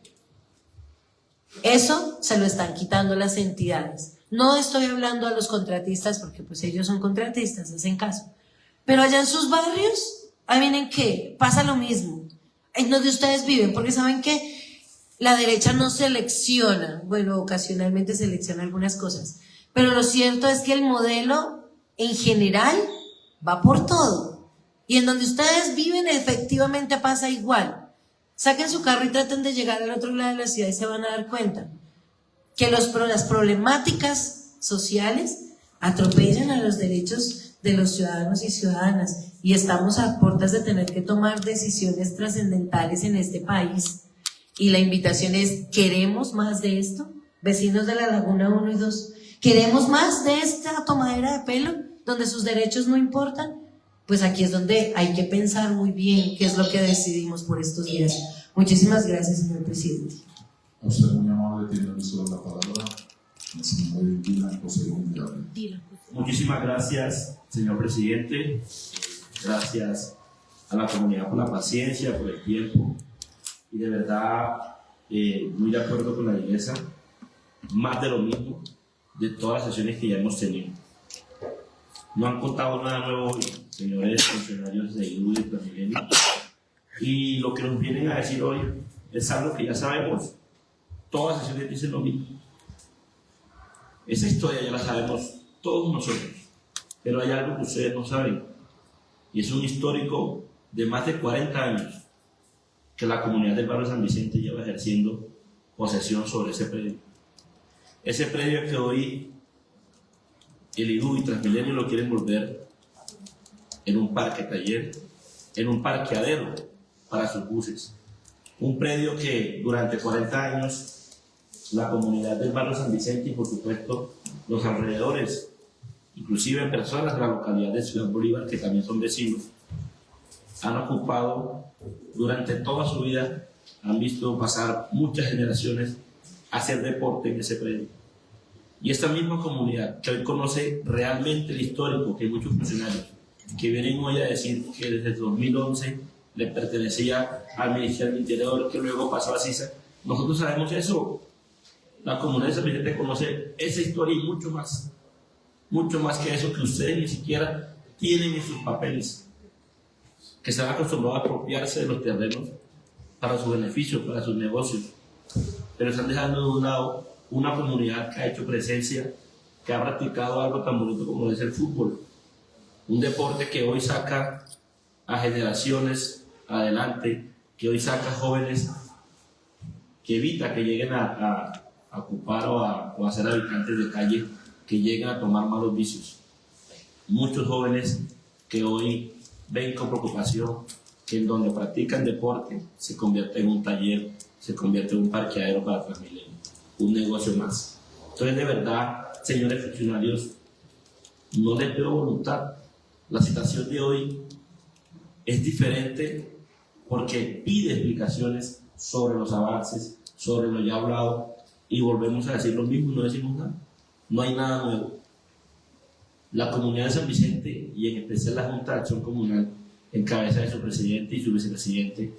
Eso se lo están quitando las entidades. No estoy hablando a los contratistas porque pues ellos son contratistas, hacen caso. Pero allá en sus barrios, ¿miren qué? Pasa lo mismo. En donde ustedes viven, porque ¿saben qué? La derecha no selecciona, bueno, ocasionalmente selecciona algunas cosas, pero lo cierto es que el modelo en general va por todo. Y en donde ustedes viven efectivamente pasa igual. Saquen su carro y traten de llegar al otro lado de la ciudad y se van a dar cuenta que las problemáticas sociales atropellan a los derechos de los ciudadanos y ciudadanas, y estamos a puertas de tener que tomar decisiones trascendentales en este país. Y la invitación es, ¿queremos más de esto? Vecinos de la Laguna 1 y 2, ¿queremos más de esta tomadera de pelo donde sus derechos no importan? Pues aquí es donde hay que pensar muy bien qué es lo que decidimos por estos días. Muchísimas gracias, señor presidente. A usted muy amable, tiene el uso de la palabra. La señora Dylan José Gómez. Muchísimas gracias, señor presidente. Gracias a la comunidad por la paciencia, por el tiempo. Y de verdad, muy de acuerdo con la iglesia, más de lo mismo de todas las sesiones que ya hemos tenido. No han contado nada nuevo hoy, señores funcionarios de IDU y de Transmilenio. Y lo que nos vienen a decir hoy es algo que ya sabemos. Todas las sesiones dicen lo mismo. Esa historia ya la sabemos todos nosotros. Pero hay algo que ustedes no saben. Y es un histórico de más de 40 años que la comunidad del barrio San Vicente lleva ejerciendo posesión sobre ese predio. Ese predio que hoy el IDU y Transmilenio lo quieren volver en un parque taller, en un parqueadero para sus buses. Un predio que durante 40 años la comunidad del barrio San Vicente y por supuesto los alrededores, inclusive personas de la localidad de Ciudad Bolívar que también son vecinos, han ocupado durante toda su vida, han visto pasar muchas generaciones a hacer deporte en ese predio. Y esta misma comunidad que hoy conoce realmente el histórico, que hay muchos funcionarios que vienen hoy a decir que desde el 2011 le pertenecía al Ministerio del Interior, que luego pasó a CISA. Nosotros sabemos eso. La comunidad de San Vicente conoce esa historia y mucho más que eso que ustedes ni siquiera tienen en sus papeles, que están acostumbrados a apropiarse de los terrenos para su beneficio, para sus negocios, pero están dejando de un lado una comunidad que ha hecho presencia, que ha practicado algo tan bonito como es el fútbol, un deporte que hoy saca a generaciones adelante, que hoy saca jóvenes, que evita que lleguen a ocupar o a ser habitantes de calle, que lleguen a tomar malos vicios. Muchos jóvenes que hoy ven con preocupación que en donde practican deporte se convierte en un taller, se convierte en un parqueadero para Transmilenio, un negocio más. Entonces, de verdad, señores funcionarios, no les veo voluntad. La situación de hoy es diferente porque pide explicaciones sobre los avances, sobre lo ya hablado, y volvemos a decir lo mismo y no decimos nada. No hay nada nuevo. La comunidad de San Vicente y en especial la Junta de Acción Comunal, en cabeza de su presidente y su vicepresidente,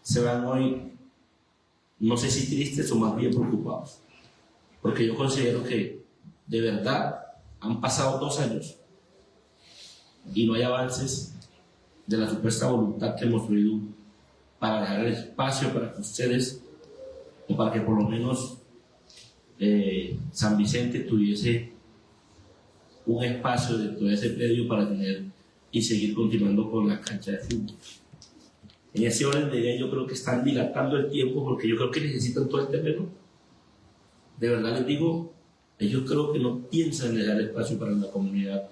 se van hoy, no sé si tristes o más bien preocupados, porque yo considero que de verdad han pasado 2 años y no hay avances de la supuesta voluntad que hemos tenido para dejar el espacio para que ustedes, o para que por lo menos San Vicente tuviese un espacio dentro de ese predio para tener y seguir continuando con la cancha de fútbol. En ese orden de idea yo creo que están dilatando el tiempo porque yo creo que necesitan todo el terreno. De verdad les digo, ellos creo que no piensan en dejar espacio para la comunidad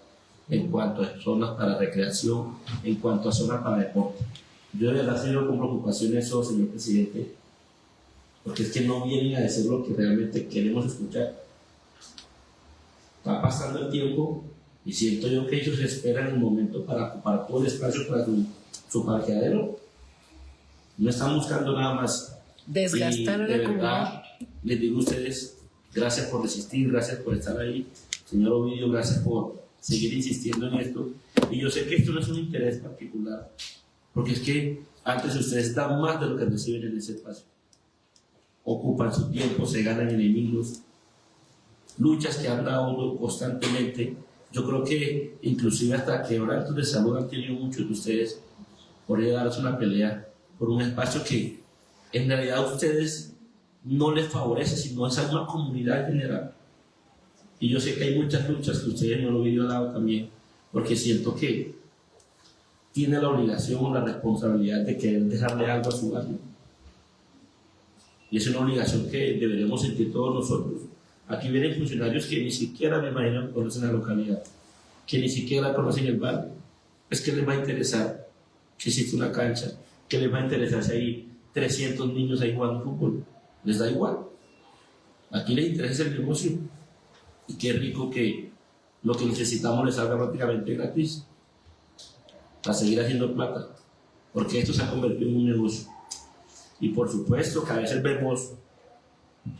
en cuanto a zonas para recreación, en cuanto a zonas para deporte. Yo de verdad sigo con preocupación eso, señor presidente, porque es que no vienen a decir lo que realmente queremos escuchar. Va pasando el tiempo y siento yo que ellos esperan el momento para ocupar todo el espacio para su parqueadero. No están buscando nada más. Desgastar y de verdad, les digo a ustedes, gracias por resistir, gracias por estar ahí. Señor Ovidio, gracias por seguir insistiendo en esto. Y yo sé que esto no es un interés particular, porque es que antes ustedes dan más de lo que reciben en ese espacio. Ocupan su tiempo, se ganan enemigos, luchas que han dado constantemente. Yo creo que inclusive hasta quebrantos de salud han tenido muchos de ustedes por ir a darse una pelea por un espacio que en realidad a ustedes no les favorece, sino es a una comunidad general. Y yo sé que hay muchas luchas que ustedes no lo han dado también, porque siento que tiene la obligación o la responsabilidad de querer dejarle algo a su barrio. Y es una obligación que deberíamos sentir todos nosotros. Aquí vienen funcionarios que ni siquiera, me imagino, conocen la localidad, que ni siquiera conocen el barrio. Es que les va a interesar si existe una cancha, que les va a interesar si hay 300 niños ahí jugando fútbol. Les da igual. Aquí les interesa el negocio. Y qué rico que lo que necesitamos les salga prácticamente gratis para seguir haciendo plata, porque esto se ha convertido en un negocio. Y por supuesto que a veces vemos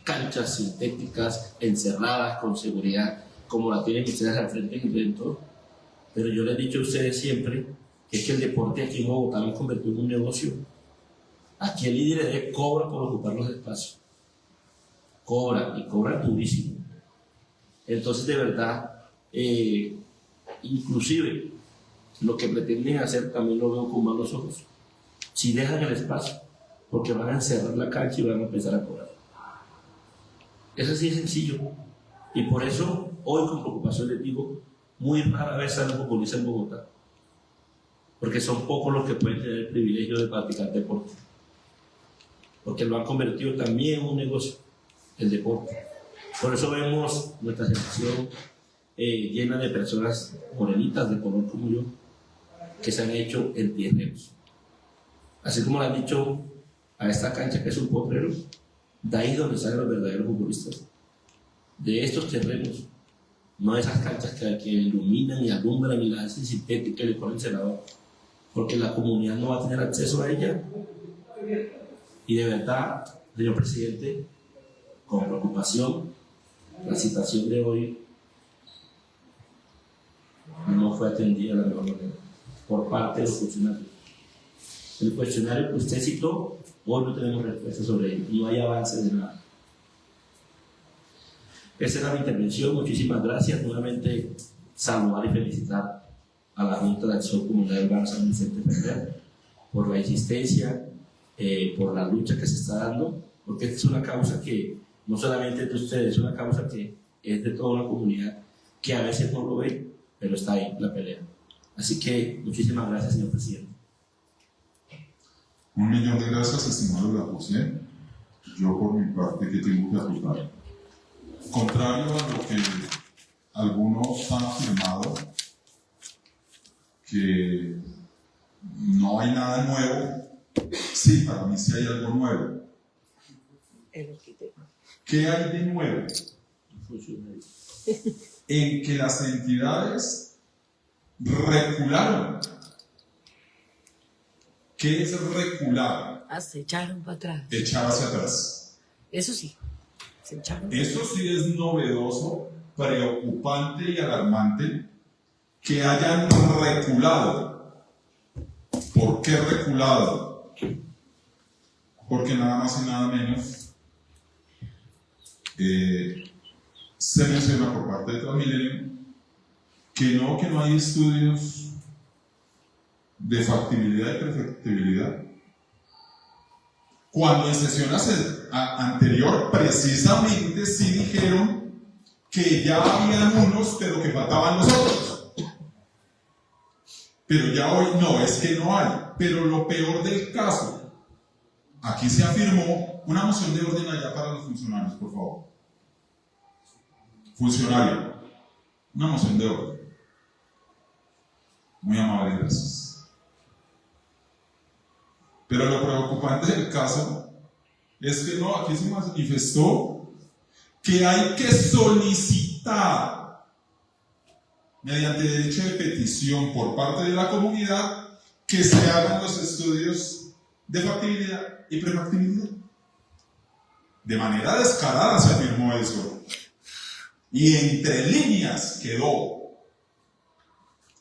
canchas sintéticas encerradas con seguridad, como la tienen ustedes al frente en el evento, pero yo les he dicho a ustedes siempre que es que el deporte aquí en Bogotá lo ha convertido en un negocio. Aquí el líder cobra por ocupar los espacios, cobra y cobra durísimo. Entonces de verdad, inclusive lo que pretenden hacer también lo veo con malos ojos. Si dejan el espacio, porque van a encerrar la cancha y van a empezar a cobrar. Es así de sencillo. Y por eso, hoy con preocupación les digo, muy rara vez salen futbolistas en Bogotá. Porque son pocos los que pueden tener el privilegio de practicar deporte. Porque lo han convertido también en un negocio, el deporte. Por eso vemos nuestra selección llena de personas morenitas de color como yo, que se han hecho en tierreros. Así como le han dicho a esta cancha que es un potrero, de ahí es donde salen los verdaderos futbolistas. De estos terrenos, no de esas canchas que iluminan y alumbran y la hacen sintética y le ponen celador, porque la comunidad no va a tener acceso a ella. Y de verdad, señor presidente, con preocupación, la citación de hoy no fue atendida de la mejor manera por parte de los funcionarios. El cuestionario que usted citó, hoy no tenemos respuesta sobre él, no hay avances de nada. Esa era mi intervención, muchísimas gracias. Nuevamente saludar y felicitar a la Junta de Acción Comunitaria Urbana San Vicente Ferrer por la insistencia, por la lucha que se está dando, porque esta es una causa que no solamente es de ustedes, es una causa que es de toda la comunidad, que a veces no lo ve, pero está ahí la pelea. Así que muchísimas gracias, señor presidente. 1.000.000 de gracias, estimado Lavoisier. Yo por mi parte, ¿qué tengo que aportar? Contrario a lo que algunos han afirmado, que no hay nada nuevo, sí, para mí sí hay algo nuevo. ¿Qué hay de nuevo? En que las entidades recularon. ¿Qué es recular? Se echaron para atrás. Echar hacia atrás. Eso sí, se echaron. Eso sí es novedoso, preocupante y alarmante que hayan reculado. ¿Por qué reculado? Porque nada más y nada menos se menciona por parte de Transmilenio que no hay estudios de factibilidad y perfectibilidad. Cuando en sesión anterior precisamente sí dijeron que ya habían unos, pero que faltaban los otros. Pero ya hoy no, es que no hay. Pero lo peor del caso, aquí se afirmó una moción de orden allá para los funcionarios, por favor. Funcionario, una moción de orden. Muy amable, gracias. Pero lo preocupante del caso es que no, aquí se manifestó que hay que solicitar mediante derecho de petición por parte de la comunidad que se hagan los estudios de factibilidad y prefactibilidad. De manera descarada se afirmó eso. Y entre líneas quedó.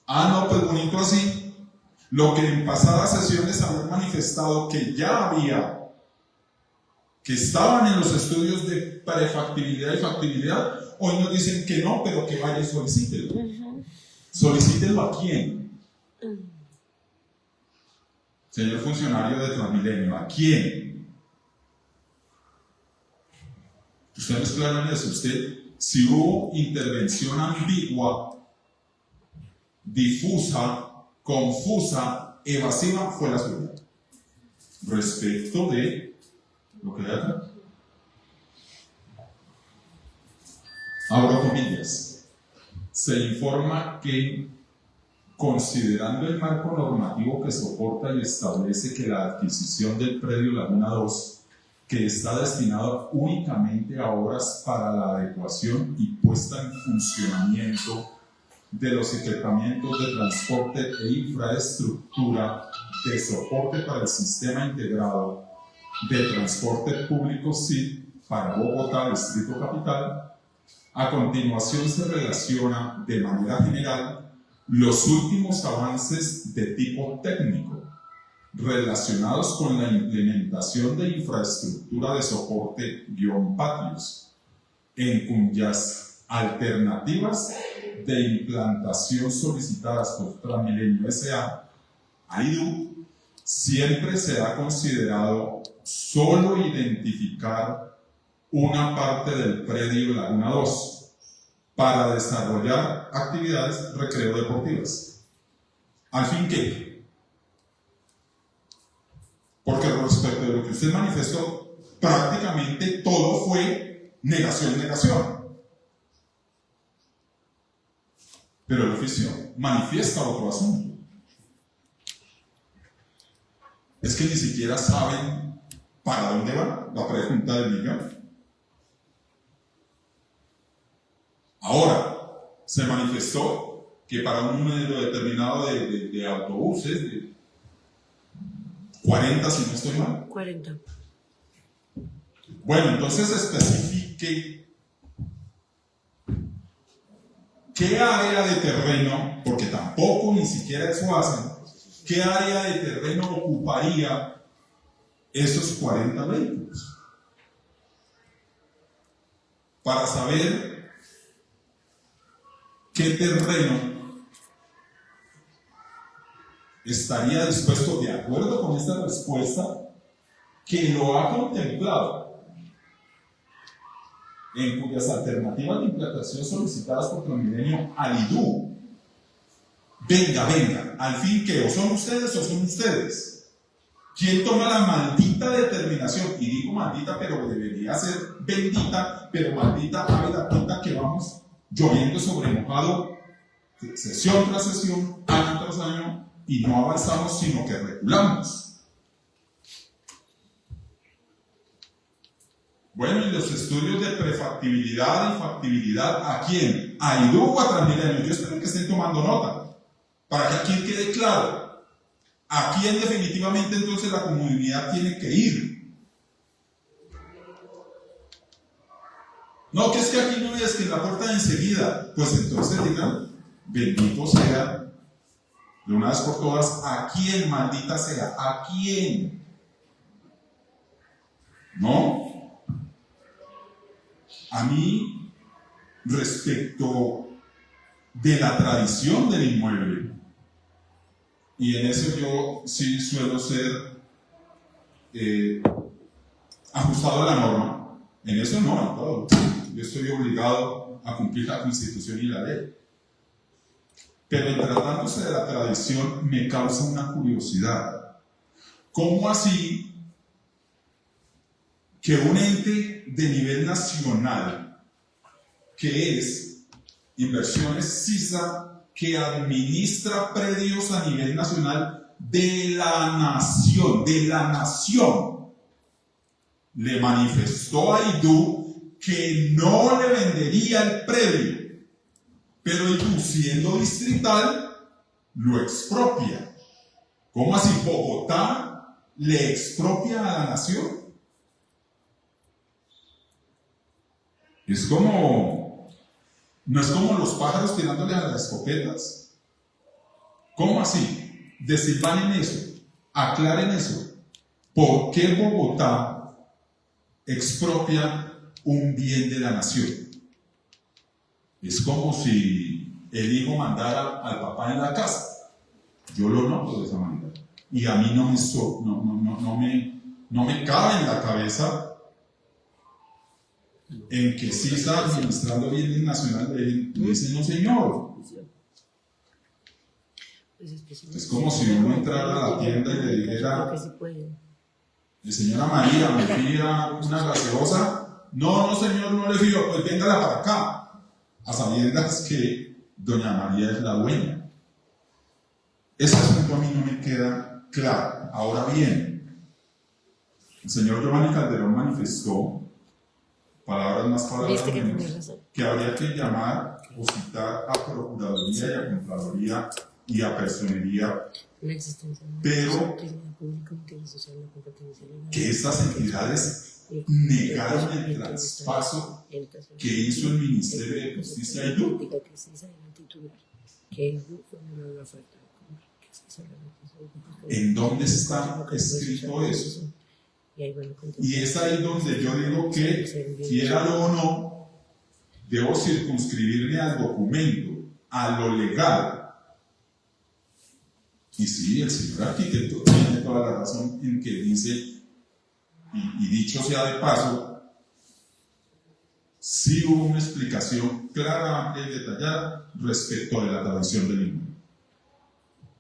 No, pues bonito así. Lo que en pasadas sesiones habían manifestado que ya había, que estaban en los estudios de prefactibilidad y factibilidad, hoy nos dicen que no, pero que vaya y solicítelo. ¿Solicítelo a quién? Señor funcionario de Transmilenio, ¿a quién? Usted no es claro en eso. Usted, si hubo intervención ambigua, difusa, confusa, evasiva, fue la suya. Respecto de lo que hay acá. Abro comillas. Se informa que, considerando el marco normativo que soporta y establece que la adquisición del predio Laguna 2, que está destinado únicamente a obras para la adecuación y puesta en funcionamiento de los equipamientos de transporte e infraestructura de soporte para el sistema integrado de transporte público SIT para Bogotá, Distrito Capital, a continuación se relaciona de manera general los últimos avances de tipo técnico relacionados con la implementación de infraestructura de soporte-patios, en cuyas alternativas de implantación solicitadas por Transmilenio S.A. AIDU, siempre se ha considerado solo identificar una parte del predio Laguna 2 para desarrollar actividades recreo-deportivas. ¿Al fin qué? Porque respecto de lo que usted manifestó, prácticamente todo fue negación. Pero el oficio manifiesta otro asunto. Es que ni siquiera saben para dónde va la pregunta del millón. Ahora, se manifestó que para un número determinado de autobuses, de 40 si no estoy mal. 40. Bueno, entonces especifique qué área de terreno, porque tampoco ni siquiera eso hacen, qué área de terreno ocuparía esos 40 vehículos. Para saber qué terreno estaría dispuesto, de acuerdo con esta respuesta, que lo ha contemplado, en cuyas alternativas de implantación solicitadas por Transmilenio AIDU. Venga, al fin que o son ustedes. ¿Quién toma la maldita determinación? Y digo maldita, pero debería ser bendita, pero maldita ave la puta que vamos lloviendo sobre mojado, sesión tras sesión, año tras año, y no avanzamos, sino que reculamos. Bueno, y los estudios de prefactibilidad y factibilidad, ¿a quién? ¿A AIDU o a Transmilenio? Yo espero que estén tomando nota, para que aquí quede claro a quién definitivamente entonces la comunidad tiene que ir. No, que es que aquí no es que en la puerta de enseguida, pues entonces digan, bendito sea, de una vez por todas, ¿a quién, maldita sea? ¿A quién? ¿No? A mí, respecto de la tradición del inmueble, y en eso yo sí suelo ser ajustado a la norma, en eso no, en todo. yo estoy obligado a cumplir la Constitución y la ley. Pero en tratándose de la tradición me causa una curiosidad. ¿Cómo así que un ente de nivel nacional, que es Inversiones Sisa, que administra predios a nivel nacional de la nación, le manifestó a IDU que no le vendería el predio, pero IDU, siendo distrital, lo expropia? ¿Cómo así Bogotá le expropia a la nación? No es como los pájaros tirándole a las escopetas. ¿Cómo así? Desilvanen eso, aclaren eso. ¿Por qué Bogotá expropia un bien de la nación? Es como si el hijo mandara al papá en la casa. Yo lo noto de esa manera. Y a mí no me cabe en la cabeza en que sí está administrando bienes nacionales, le dicen no señor. Es como si uno entrara a la tienda y le dijera, señora María, ¿me fía una gaseosa? No señor, no le fío, pues véngala para acá, a sabiendas que doña María es la dueña. Ese asunto a mí no me queda claro. Ahora bien, el señor Giovanni Calderón manifestó, palabras más, palabras menos, que habría que llamar o citar a Procuraduría y a Contraloría y a Personería, pero que estas entidades negaron el traspaso que hizo el Ministerio de Justicia a IDU. ¿En dónde está escrito eso? Y es ahí donde yo digo que, quiéralo o no, debo circunscribirme al documento, a lo legal. Y sí, el señor arquitecto tiene toda la razón en que dice, y dicho sea de paso, sí hubo una explicación clara, amplia y detallada respecto de la tradición del inmueble.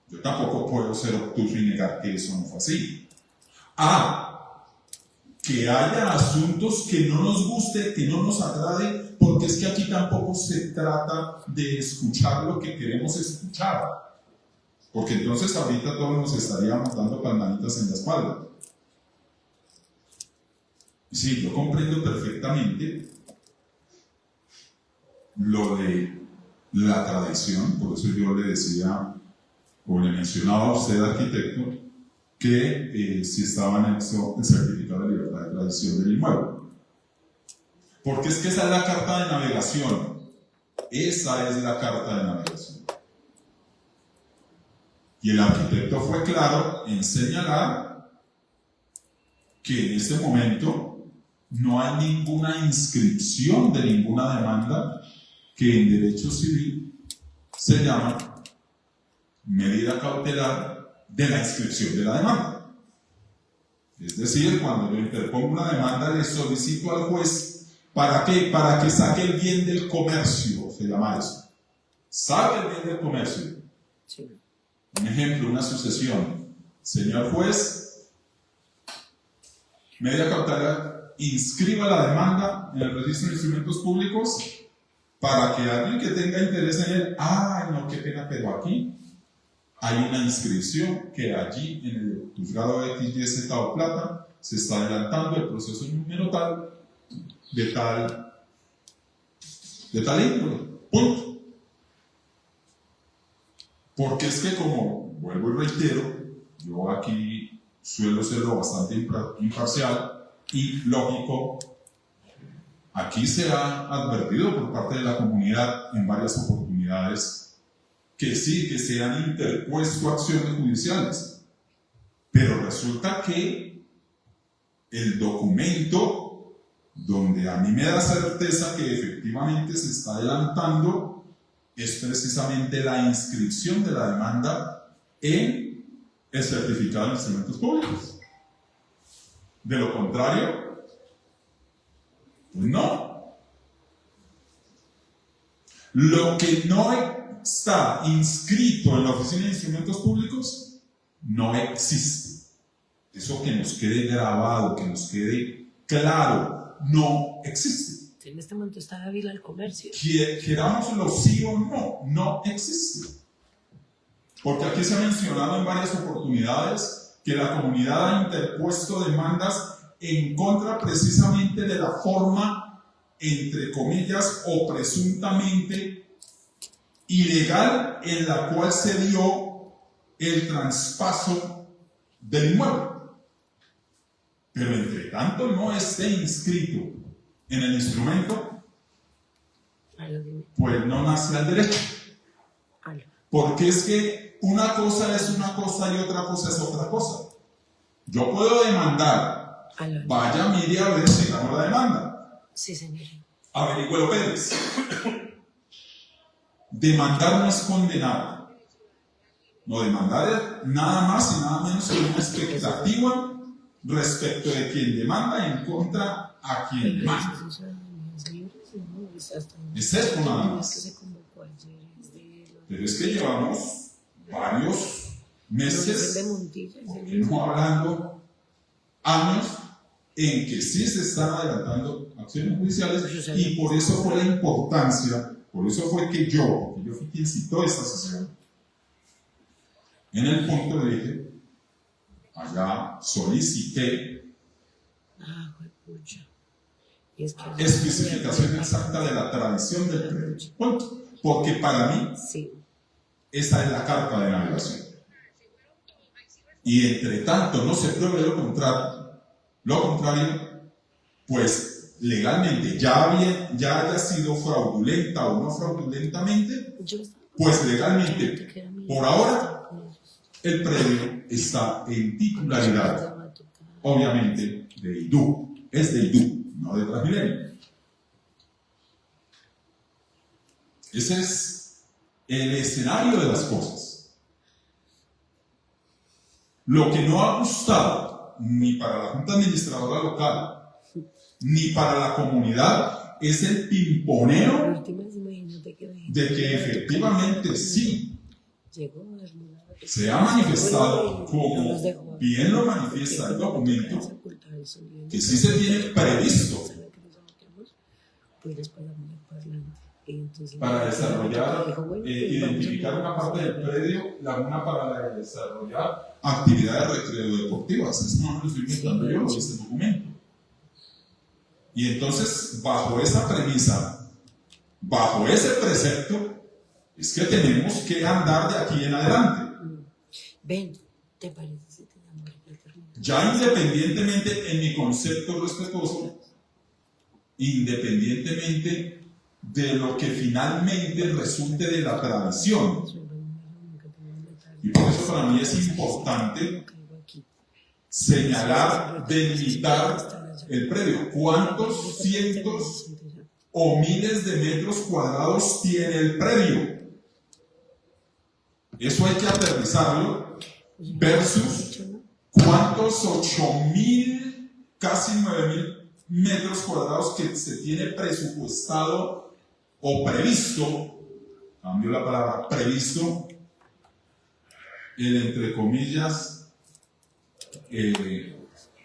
Yo tampoco puedo ser obtuso y negar que eso no fue así. Que haya asuntos que no nos guste, que no nos agrade, porque es que aquí tampoco se trata de escuchar lo que queremos escuchar, porque entonces ahorita todos nos estaríamos dando palmaditas en la espalda. Sí, yo comprendo perfectamente lo de la tradición, por eso yo le decía, o le mencionaba a usted, arquitecto, que si estaba anexo el certificado de libertad de tradición del inmueble. Porque es que esa es la carta de navegación. Esa es la carta de navegación. Y el arquitecto fue claro en señalar que en este momento no hay ninguna inscripción de ninguna demanda que en derecho civil se llama medida cautelar de la inscripción de la demanda. Es decir, cuando yo interpongo una demanda, le solicito al juez, ¿para qué? Para que saque el bien del comercio, se llama eso. Saque el bien del comercio. Sí. Un ejemplo, una sucesión. Señor juez, medida cautelar, inscriba la demanda en el registro de instrumentos públicos para que alguien que tenga interés en él, no, qué pena, pero aquí hay una inscripción que allí en el juzgado de XYZ o Plata se está adelantando el proceso número tal, de tal índole. Punto. Porque es que, como vuelvo y reitero, yo aquí suelo serlo bastante imparcial y lógico. Aquí se ha advertido por parte de la comunidad en varias oportunidades que sí, que se han interpuesto acciones judiciales, pero resulta que el documento donde a mí me da certeza que efectivamente se está adelantando es precisamente la inscripción de la demanda en el certificado de instrumentos públicos. De lo contrario, pues no. Lo que no está inscrito en la Oficina de Instrumentos Públicos no existe. Eso que nos quede grabado, que nos quede claro, no existe. En este momento está Ávila al comercio. Querámoslo sí o no, no existe. Porque aquí se ha mencionado en varias oportunidades que la comunidad ha interpuesto demandas en contra precisamente de la forma, entre comillas, o presuntamente ilegal en la cual se dio el traspaso del inmueble. Pero entre tanto no esté inscrito en el instrumento, pues no nace al derecho. Porque es que una cosa es una cosa y otra cosa es otra cosa. Yo puedo demandar, vaya, mire a ver si ganó la demanda. Sí, señor. Averigüe Pérez. Demandar no es condenar. No, demandar es nada más y nada menos que una expectativa respecto de quien demanda en contra a quien demanda. Es eso nada más. Pero es que llevamos varios meses, no hablando, años, en que sí se están adelantando acciones judiciales, y por eso fue la importancia, por eso fue que yo fui quien citó esta sesión. En el punto le dije, allá solicité especificación exacta de la tradición del predio. Punto. Porque para mí, esa es la carta de navegación. Y entre tanto no se pruebe lo contrario, pues legalmente ya haya sido fraudulenta o no fraudulentamente, pues legalmente, por ahora, el predio está en titularidad, obviamente, de IDU. Es de IDU, no de Transmilenio. Ese es el escenario de las cosas. Lo que no ha gustado ni para la Junta Administradora Local ni para la comunidad es el pimponeo de que efectivamente sí se ha manifestado, como bien lo manifiesta el documento, que sí se tiene previsto para desarrollar, identificar una parte del predio, una para desarrollar actividades recreo-deportivas. Eso no me lo estoy inventando yo, lo dice el documento. Y entonces, bajo esa premisa, bajo ese precepto, es que tenemos que andar de aquí en adelante. Ven, ¿te parece si te llamo? Ya independientemente, en mi concepto respetuoso, independientemente de lo que finalmente resulte de la tradición. Y por eso para mí es importante señalar, delimitar el predio. ¿Cuántos cientos o miles de metros cuadrados tiene el predio? Eso hay que aterrizarlo versus cuántos 8.000, casi 9.000 metros cuadrados que se tiene presupuestado o previsto, cambio la palabra previsto, el entre comillas,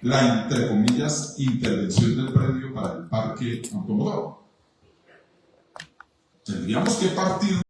la entre comillas intervención del predio para el parque automotor. Tendríamos que partir